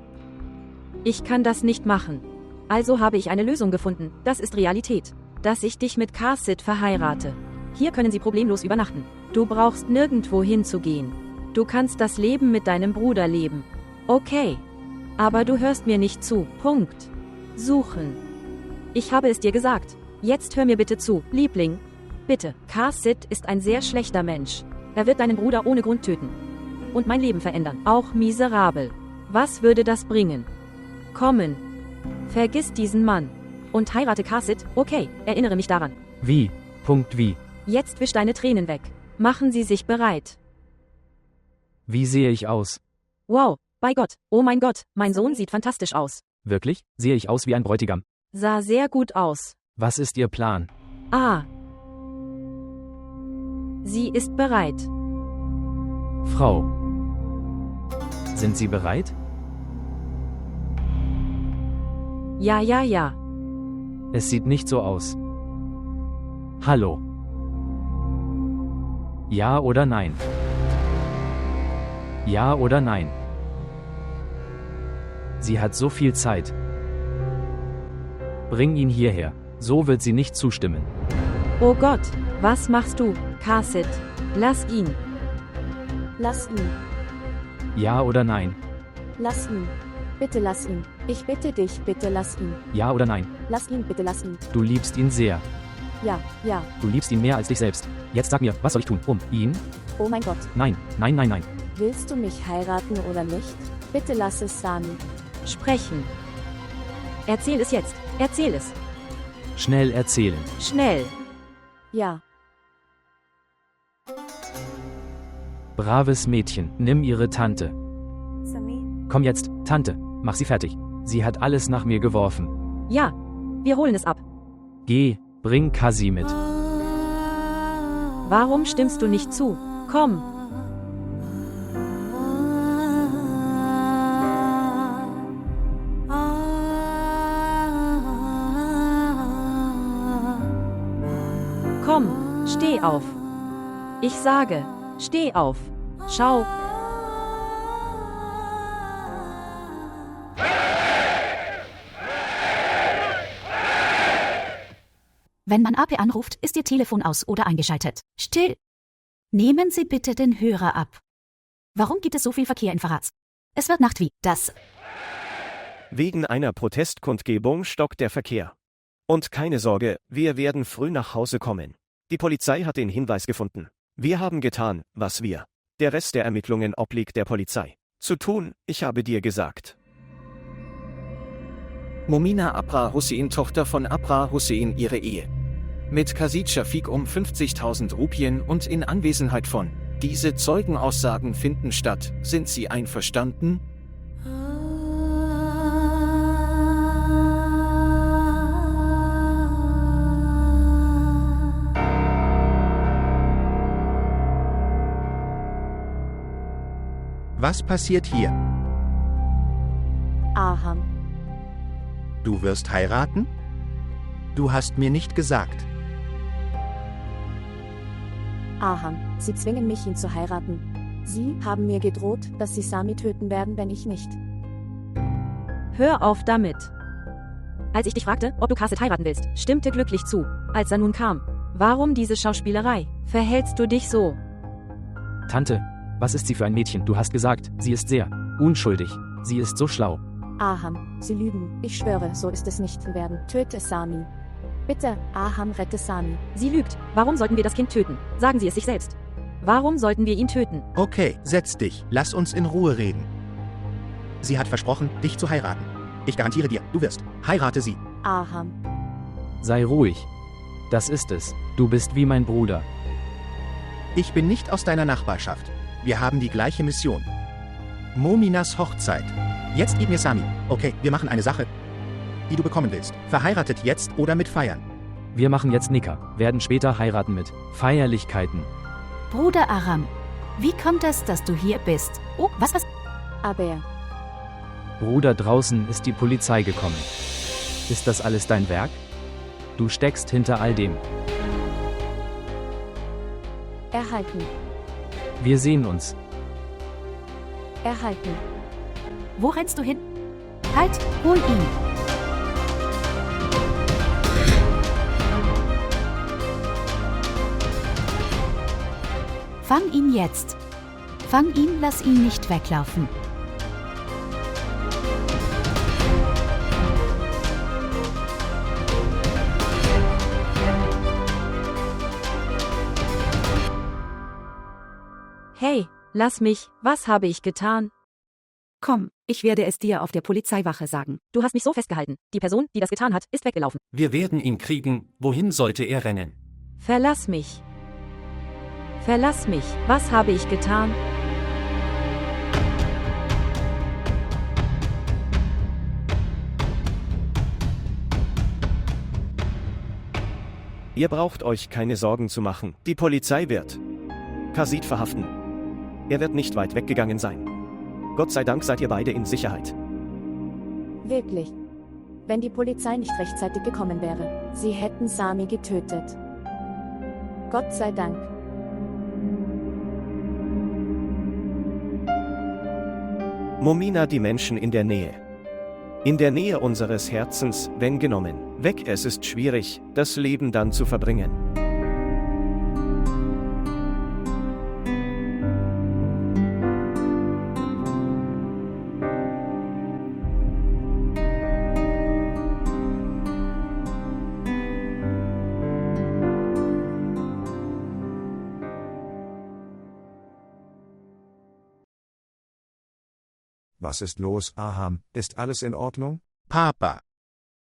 Ich kann das nicht machen. Also habe ich eine Lösung gefunden, das ist Realität. Dass ich dich mit Qasid verheirate. Hier können Sie problemlos übernachten. Du brauchst nirgendwo hinzugehen. Du kannst das Leben mit deinem Bruder leben. Okay. Aber du hörst mir nicht zu. Punkt. Suchen. Ich habe es dir gesagt. Jetzt hör mir bitte zu, Liebling. Bitte, Qasid ist ein sehr schlechter Mensch. Er wird deinen Bruder ohne Grund töten. Und mein Leben verändern. Auch miserabel. Was würde das bringen? Kommen. Vergiss diesen Mann. Und heirate Qasid, okay, erinnere mich daran.
Wie? Wie?
Jetzt wisch deine Tränen weg. Machen Sie sich bereit.
Wie sehe ich aus?
Wow, bei Gott, oh mein Gott, mein Sohn sieht fantastisch aus.
Wirklich? Sehe ich aus wie ein Bräutigam?
Sah sehr gut aus.
Was ist Ihr Plan?
Sie ist bereit.
Frau. Sind Sie bereit?
Ja.
Es sieht nicht so aus. Hallo. Ja oder nein? Ja oder nein? Sie hat so viel Zeit. Bring ihn hierher. So wird sie nicht zustimmen.
Oh Gott, was machst du, Qasid? Lass ihn.
Lass ihn.
Ja oder nein?
Lass ihn. Bitte lass ihn. Ich bitte dich, bitte lass ihn.
Ja oder nein?
Lass ihn, bitte lass ihn.
Du liebst ihn sehr.
Ja.
Du liebst ihn mehr als dich selbst. Jetzt sag mir, was soll ich tun, um ihn?
Oh mein Gott.
Nein.
Willst du mich heiraten oder nicht? Bitte lass es, Sami.
Sprechen. Erzähl es jetzt. Erzähl es.
Schnell erzählen.
Schnell.
Ja.
Braves Mädchen, nimm ihre Tante.
Sami.
Komm jetzt, Tante, mach sie fertig. Sie hat alles nach mir geworfen.
Ja, wir holen es ab.
Geh, bring Kasi mit.
Warum stimmst du nicht zu? Komm. Komm, steh auf. Ich sage, steh auf. Schau.
Wenn man AP anruft, ist Ihr Telefon aus oder eingeschaltet. Still. Nehmen Sie bitte den Hörer ab. Warum gibt es so viel Verkehr in Farads? Es wird Nacht wie das.
Wegen einer Protestkundgebung stockt der Verkehr. Und keine Sorge, wir werden früh nach Hause kommen. Die Polizei hat den Hinweis gefunden. Wir haben getan, was wir. Der Rest der Ermittlungen obliegt der Polizei. Zu tun, ich habe dir gesagt. Momina Abra Hussein, Tochter von Abra Hussein, ihre Ehe mit Qasid Shafiq um 50.000 Rupien und in Anwesenheit von. Diese Zeugenaussagen finden statt. Sind Sie einverstanden?
Was passiert hier?
Aham.
Du wirst heiraten? Du hast mir nicht gesagt.
Aham, sie zwingen mich, ihn zu heiraten. Sie haben mir gedroht, dass sie Sami töten werden, wenn ich nicht.
Hör auf damit. Als ich dich fragte, ob du Qasid heiraten willst, stimmte glücklich zu. Als er nun kam. Warum diese Schauspielerei? Verhältst du dich so?
Tante, was ist sie für ein Mädchen? Du hast gesagt, sie ist sehr unschuldig. Sie ist so schlau.
Aham, sie lügen. Ich schwöre, so ist es nicht werden. Töte Sami. Bitte, Aham, rette Sami.
Sie lügt. Warum sollten wir das Kind töten? Sagen Sie es sich selbst. Warum sollten wir ihn töten?
Okay, setz dich. Lass uns in Ruhe reden. Sie hat versprochen, dich zu heiraten. Ich garantiere dir, du wirst. Heirate sie.
Aham.
Sei ruhig. Das ist es. Du bist wie mein Bruder.
Ich bin nicht aus deiner Nachbarschaft. Wir haben die gleiche Mission. Mominas Hochzeit. Jetzt gib mir Sami. Okay, wir machen eine Sache, die du bekommen willst. Verheiratet jetzt oder mit Feiern.
Wir machen jetzt Nikah, werden später heiraten mit Feierlichkeiten.
Bruder Aram, wie kommt es, dass du hier bist? Oh, was?
Aber
Bruder, draußen ist die Polizei gekommen. Ist das alles dein Werk? Du steckst hinter all dem.
erhalten.
Wir sehen uns.
Erhalten.
Wo rennst du hin? Halt, hol ihn. Fang ihn jetzt. Fang ihn, lass ihn nicht weglaufen.
Hey, lass mich, was habe ich getan?
Komm, ich werde es dir auf der Polizeiwache sagen.
Du hast mich so festgehalten. Die Person, die das getan hat, ist weggelaufen.
Wir werden ihn kriegen. Wohin sollte er rennen?
Verlass mich. Verlass mich. Was habe ich getan?
Ihr braucht euch keine Sorgen zu machen. Die Polizei wird Qasid verhaften. Er wird nicht weit weggegangen sein. Gott sei Dank seid ihr beide in Sicherheit.
Wirklich. Wenn die Polizei nicht rechtzeitig gekommen wäre, sie hätten Sami getötet. Gott sei Dank.
Momina, die Menschen in der Nähe. In der Nähe unseres Herzens, wenn genommen weg, es ist schwierig, das Leben dann zu verbringen.
Was ist los, Aham? Ist alles in Ordnung?
Papa.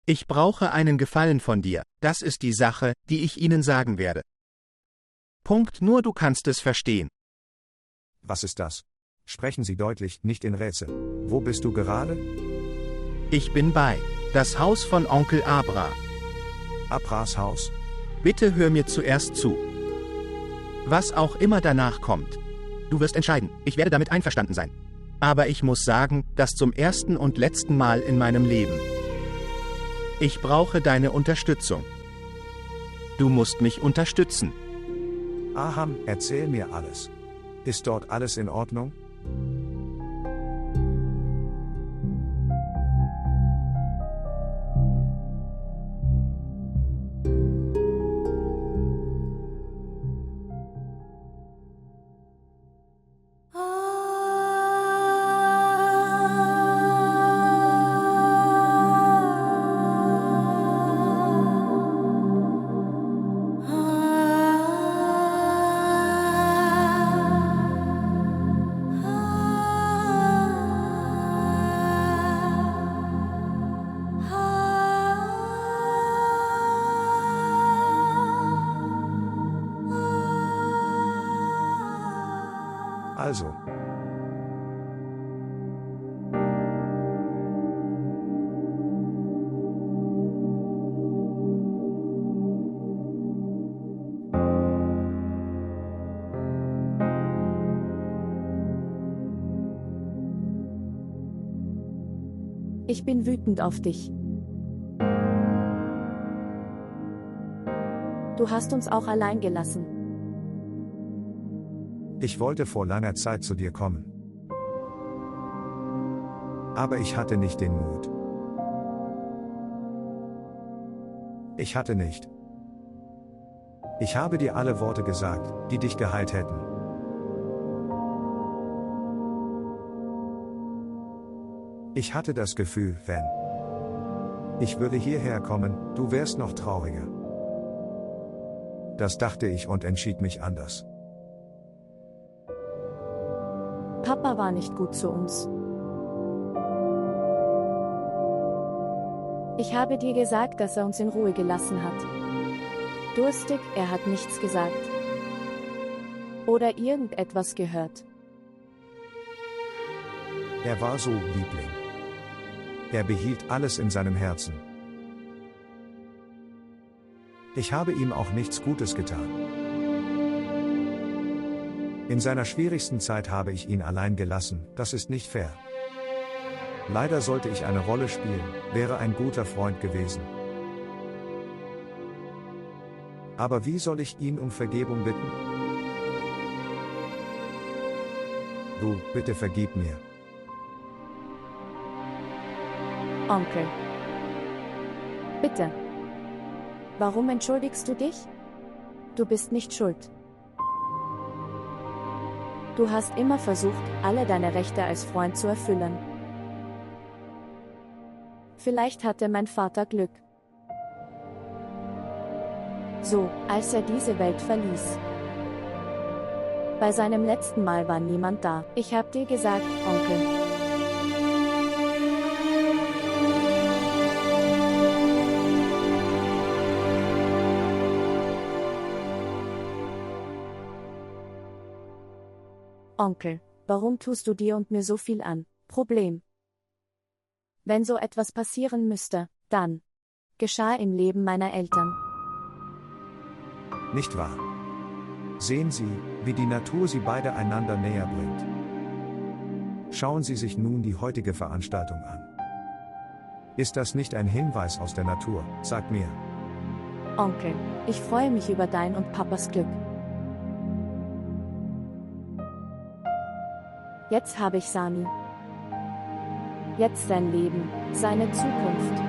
Ich brauche einen Gefallen von dir. Das ist die Sache, die ich Ihnen sagen werde. Punkt, nur du kannst es verstehen.
Was ist das? Sprechen Sie deutlich, nicht in Rätsel. Wo bist du gerade?
Ich bin bei das Haus von Onkel Abra.
Abras Haus?
Bitte hör mir zuerst zu. Was auch immer danach kommt. Du wirst entscheiden, ich werde damit einverstanden sein. Aber ich muss sagen, das zum ersten und letzten Mal in meinem Leben. Ich brauche deine Unterstützung. Du musst mich unterstützen.
Aham, erzähl mir alles. Ist dort alles in Ordnung? Also.
Ich bin wütend auf dich. Du hast uns auch allein gelassen.
Ich wollte vor langer Zeit zu dir kommen. Aber ich hatte nicht den Mut. Ich hatte nicht. Ich habe dir alle Worte gesagt, die dich geheilt hätten. Ich hatte das Gefühl, wenn ich würde hierher kommen, du wärst noch trauriger. Das dachte ich und entschied mich anders.
Papa war nicht gut zu uns. Ich habe dir gesagt, dass er uns in Ruhe gelassen hat. Durstig, er hat nichts gesagt. Oder irgendetwas gehört.
Er war so, Liebling. Er behielt alles in seinem Herzen. Ich habe ihm auch nichts Gutes getan. In seiner schwierigsten Zeit habe ich ihn allein gelassen, das ist nicht fair. Leider sollte ich eine Rolle spielen, wäre ein guter Freund gewesen. Aber wie soll ich ihn um Vergebung bitten? Du, bitte vergib mir.
Onkel. Bitte. Warum entschuldigst du dich? Du bist nicht schuld. Du hast immer versucht, alle deine Rechte als Freund zu erfüllen. Vielleicht hatte mein Vater Glück. So, als er diese Welt verließ. Bei seinem letzten Mal war niemand da. Ich hab dir gesagt, Onkel. Onkel, warum tust du dir und mir so viel an? Problem. Wenn so etwas passieren müsste, dann geschah im Leben meiner Eltern.
Nicht wahr? Sehen Sie, wie die Natur sie beide einander näher bringt. Schauen Sie sich nun die heutige Veranstaltung an. Ist das nicht ein Hinweis aus der Natur, sag mir?
Onkel, ich freue mich über dein und Papas Glück. Jetzt habe ich Sami. Jetzt sein Leben, seine Zukunft.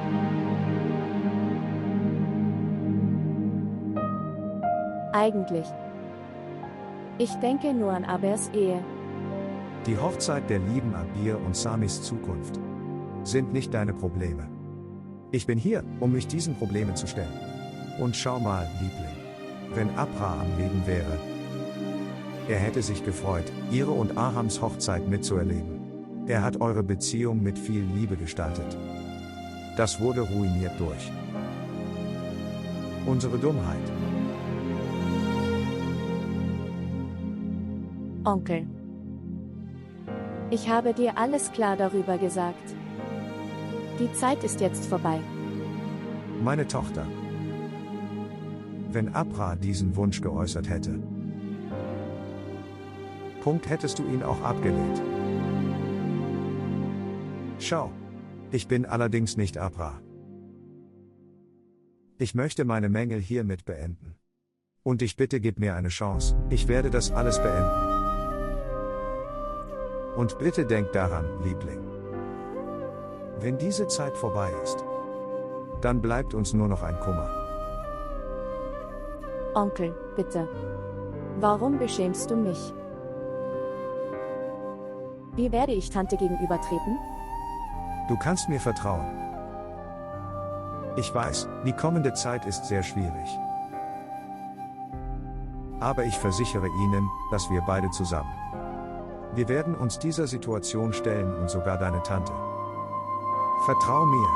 Eigentlich. Ich denke nur an Abers Ehe.
Die Hochzeit der lieben Abir und Samis Zukunft sind nicht deine Probleme. Ich bin hier, um mich diesen Problemen zu stellen. Und schau mal, Liebling. Wenn Abra am Leben wäre, er hätte sich gefreut, ihre und Ahams Hochzeit mitzuerleben. Er hat eure Beziehung mit viel Liebe gestaltet. Das wurde ruiniert durch unsere Dummheit.
Onkel. Ich habe dir alles klar darüber gesagt. Die Zeit ist jetzt vorbei.
Meine Tochter. Wenn Abra diesen Wunsch geäußert hätte, hättest du ihn auch abgelehnt. Schau. Ich bin allerdings nicht Abra. Ich möchte meine Mängel hiermit beenden. Und ich bitte, gib mir eine Chance, ich werde das alles beenden. Und bitte denk daran, Liebling. Wenn diese Zeit vorbei ist, dann bleibt uns nur noch ein Kummer.
Onkel, bitte. Warum beschämst du mich? Wie werde ich Tante gegenübertreten?
Du kannst mir vertrauen. Ich weiß, die kommende Zeit ist sehr schwierig. Aber ich versichere Ihnen, dass wir beide zusammen. Wir werden uns dieser Situation stellen und sogar deine Tante. Vertrau mir.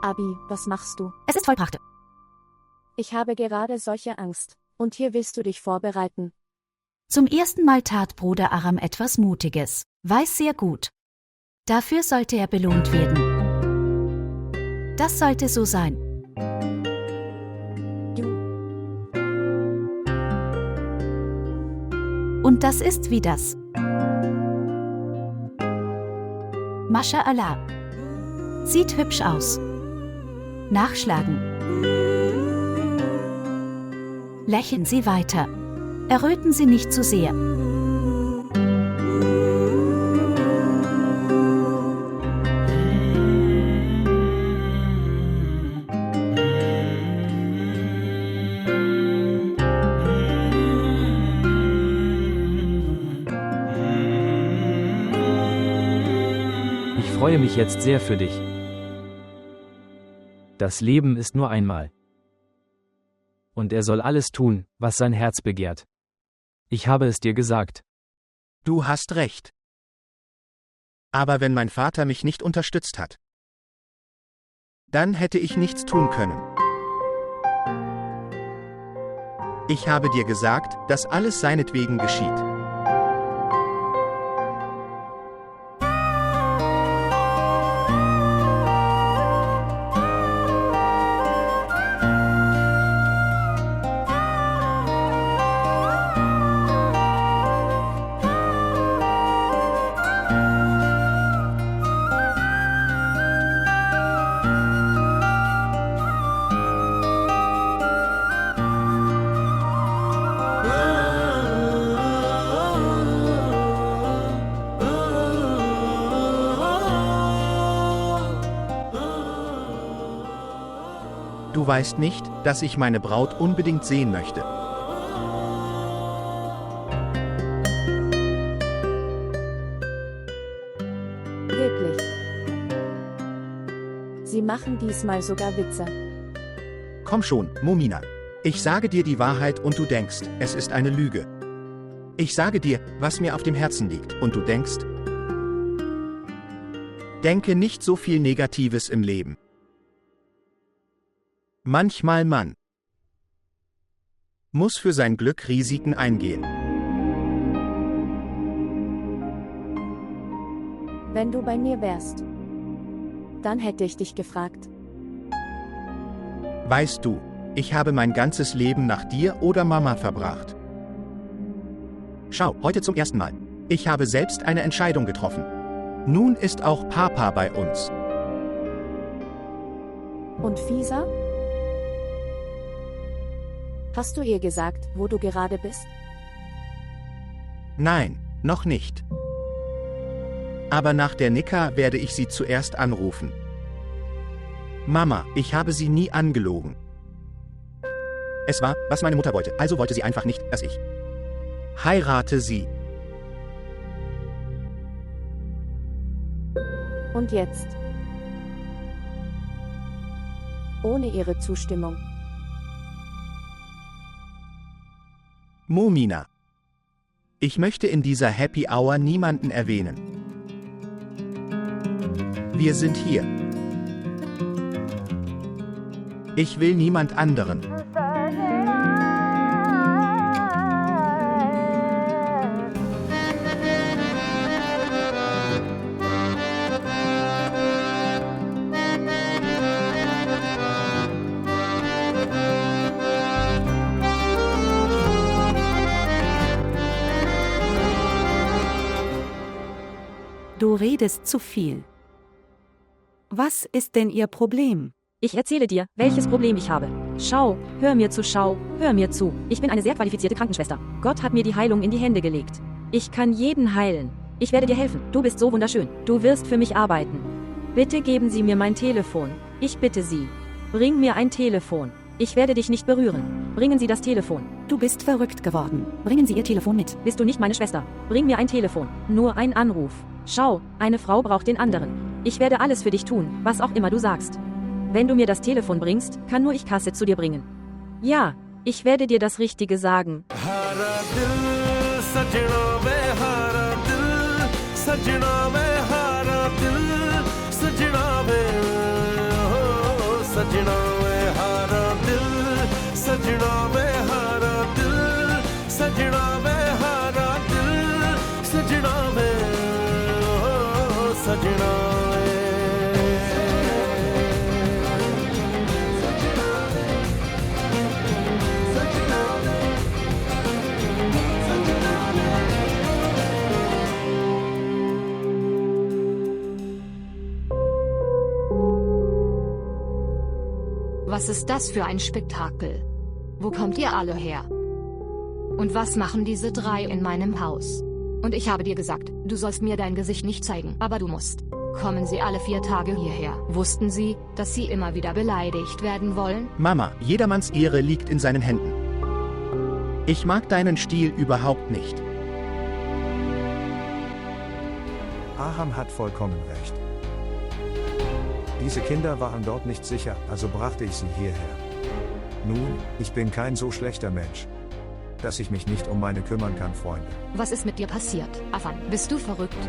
Abi, was machst du?
Es ist Vollbrachte.
Ich habe gerade solche Angst. Und hier willst du dich vorbereiten.
Zum ersten Mal tat Bruder Aram etwas Mutiges, weiß sehr gut. Dafür sollte er belohnt werden. Das sollte so sein. Und das ist wie das. Mascha Allah. Sieht hübsch aus. Nachschlagen. Lächeln Sie weiter. Erröten Sie nicht zu sehr.
Ich freue mich jetzt sehr für dich. Das Leben ist nur einmal. Und er soll alles tun, was sein Herz begehrt. Ich habe es dir gesagt.
Du hast recht. Aber wenn mein Vater mich nicht unterstützt hat, dann hätte ich nichts tun können. Ich habe dir gesagt, dass alles seinetwegen geschieht. Du weißt nicht, dass ich meine Braut unbedingt sehen möchte.
Wirklich. Sie machen diesmal sogar Witze.
Komm schon, Momina. Ich sage dir die Wahrheit und du denkst, es ist eine Lüge. Ich sage dir, was mir auf dem Herzen liegt, und du denkst, denke nicht so viel Negatives im Leben. Manchmal man muss für sein Glück Risiken eingehen.
Wenn du bei mir wärst, dann hätte ich dich gefragt.
Weißt du, ich habe mein ganzes Leben nach dir oder Mama verbracht. Schau, heute zum ersten Mal. Ich habe selbst eine Entscheidung getroffen. Nun ist auch Papa bei uns.
Und Fisa? Hast du ihr gesagt, wo du gerade bist?
Nein, noch nicht. Aber nach der Nikah werde ich sie zuerst anrufen. Mama, ich habe sie nie angelogen. Es war, was meine Mutter wollte, also wollte sie einfach nicht, dass ich heirate sie.
Und jetzt? Ohne ihre Zustimmung.
Momina. Ich möchte in dieser Happy Hour niemanden erwähnen. Wir sind hier. Ich will niemand anderen.
Du redest zu viel. Was ist denn Ihr Problem?
Ich erzähle dir, welches Problem ich habe. Schau, hör mir zu. Ich bin eine sehr qualifizierte Krankenschwester. Gott hat mir die Heilung in die Hände gelegt. Ich kann jeden heilen. Ich werde dir helfen. Du bist so wunderschön. Du wirst für mich arbeiten. Bitte geben Sie mir mein Telefon. Ich bitte Sie. Bring mir ein Telefon. Ich werde dich nicht berühren. Bringen Sie das Telefon.
Du bist verrückt geworden. Bringen Sie Ihr Telefon mit.
Bist du nicht meine Schwester? Bring mir ein Telefon. Nur ein Anruf. Schau, eine Frau braucht den anderen. Ich werde alles für dich tun, was auch immer du sagst. Wenn du mir das Telefon bringst, kann nur ich Kasse zu dir bringen. Ja, ich werde dir das Richtige sagen.
सजना वे हारा दिल सजना वे ओ सजना
Was ist das für ein Spektakel? Wo kommt ihr alle her? Und was machen diese drei in meinem Haus? Und ich habe dir gesagt, du sollst mir dein Gesicht nicht zeigen, aber du musst. Kommen sie alle 4 Tage hierher? Wussten sie, dass sie immer wieder beleidigt werden wollen?
Mama, jedermanns Ehre liegt in seinen Händen. Ich mag deinen Stil überhaupt nicht.
Aham hat vollkommen recht. Diese Kinder waren dort nicht sicher, also brachte ich sie hierher. Nun, ich bin kein so schlechter Mensch, dass ich mich nicht um meine kümmern kann, Freunde.
Was ist mit dir passiert, Afan? Bist du verrückt?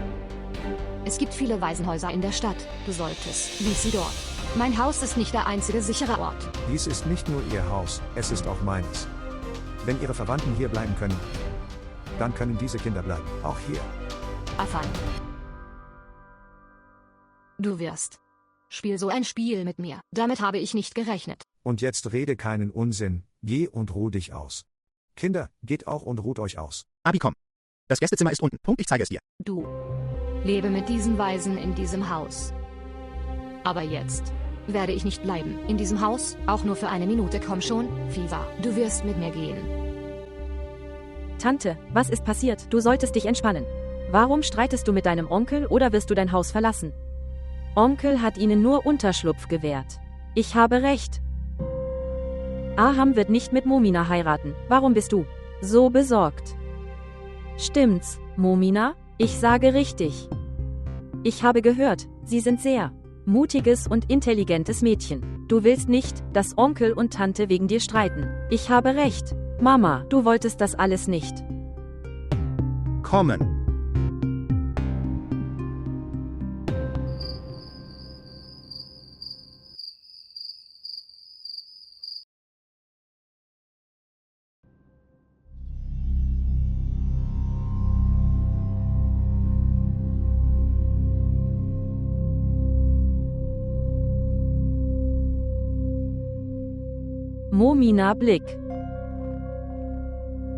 Es gibt viele Waisenhäuser in der Stadt. Du solltest, wie sie dort. Mein Haus ist nicht der einzige sichere Ort.
Dies ist nicht nur ihr Haus, es ist auch meines. Wenn ihre Verwandten hier bleiben können, dann können diese Kinder bleiben, auch hier.
Afan. Du wirst. Spiel so ein Spiel mit mir. Damit habe ich nicht gerechnet.
Und jetzt rede keinen Unsinn, geh und ruh dich aus. Kinder, geht auch und ruht euch aus.
Abi, komm. Das Gästezimmer ist unten. Punkt, ich zeige es dir.
Du. Lebe mit diesen Waisen in diesem Haus. Aber jetzt werde ich nicht bleiben. In diesem Haus, auch nur für eine Minute. Komm schon, Fiva. Du wirst mit mir gehen.
Tante, was ist passiert? Du solltest dich entspannen. Warum streitest du mit deinem Onkel oder wirst du dein Haus verlassen? Onkel hat ihnen nur Unterschlupf gewährt. Ich habe recht. Aham wird nicht mit Momina heiraten. Warum bist du so besorgt? Stimmt's, Momina? Ich sage richtig. Ich habe gehört, Sie sind sehr mutiges und intelligentes Mädchen. Du willst nicht, dass Onkel und Tante wegen dir streiten. Ich habe recht. Mama, du wolltest das alles nicht.
Kommen.
Momina Blick.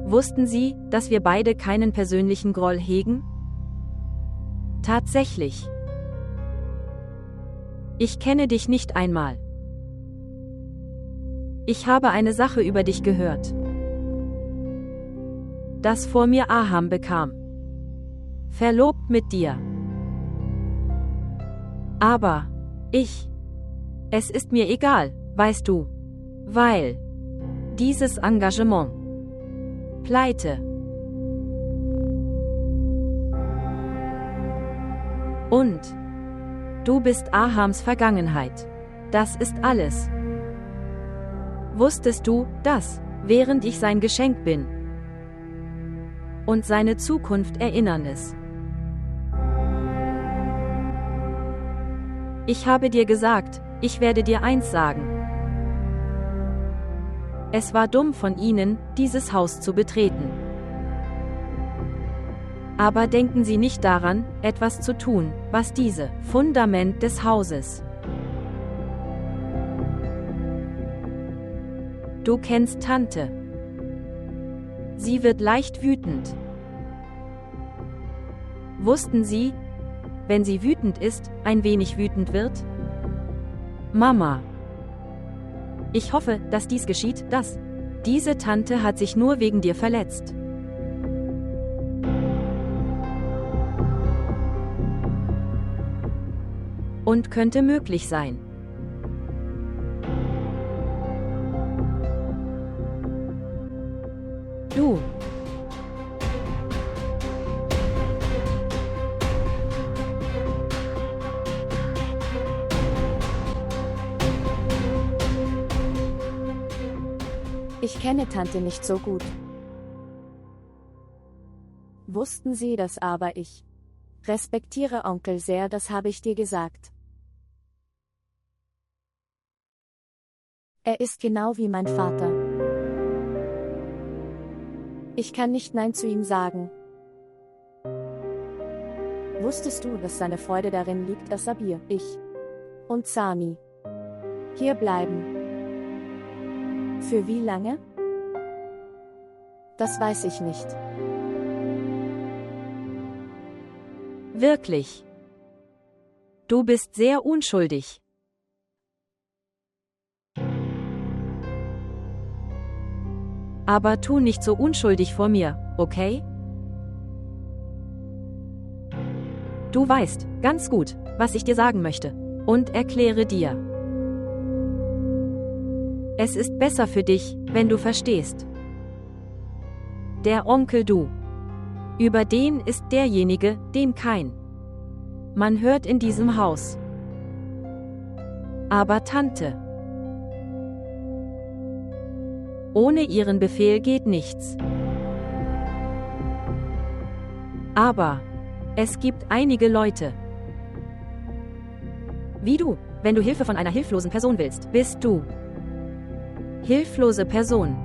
Wussten Sie, dass wir beide keinen persönlichen Groll hegen? Tatsächlich. Ich kenne dich nicht einmal. Ich habe eine Sache über dich gehört. Das vor mir Aham bekam. Verlobt mit dir. Aber es ist mir egal, weißt du. Weil dieses Engagement. Pleite. Und du bist Ahams Vergangenheit. Das ist alles. Wusstest du, dass, während ich sein Geschenk bin und seine Zukunft erinnern es? Ich habe dir gesagt, ich werde dir eins sagen. Es war dumm von Ihnen, dieses Haus zu betreten. Aber denken Sie nicht daran, etwas zu tun, was diese Fundament des Hauses. Du kennst Tante. Sie wird leicht wütend. Wussten Sie, wenn sie wütend ist, ein wenig wütend wird? Mama. Ich hoffe, dass dies geschieht, dass diese Tante hat sich nur wegen dir verletzt. Und könnte möglich sein. Du.
Ich kenne Tante nicht so gut. Wussten Sie das, aber ich respektiere Onkel sehr, das habe ich dir gesagt. Er ist genau wie mein Vater. Ich kann nicht Nein zu ihm sagen. Wusstest du, dass seine Freude darin liegt, dass Sabir, ich und Sami hier bleiben? Für wie lange? Das weiß ich nicht.
Wirklich. Du bist sehr unschuldig. Aber tu nicht so unschuldig vor mir, okay? Du weißt ganz gut, was ich dir sagen möchte. Und erkläre dir. Es ist besser für dich, wenn du verstehst. Der Onkel Du. Über den ist derjenige, dem kein man hört in diesem Haus. Aber Tante. Ohne ihren Befehl geht nichts. Aber es gibt einige Leute. Wie du, wenn du Hilfe von einer hilflosen Person willst, bist du hilflose Person.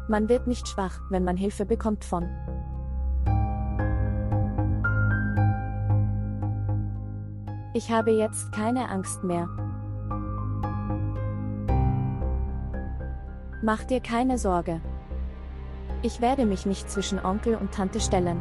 Man wird nicht schwach, wenn man Hilfe bekommt von. Ich habe jetzt keine Angst mehr. Mach dir keine Sorge. Ich werde mich nicht zwischen Onkel und Tante stellen.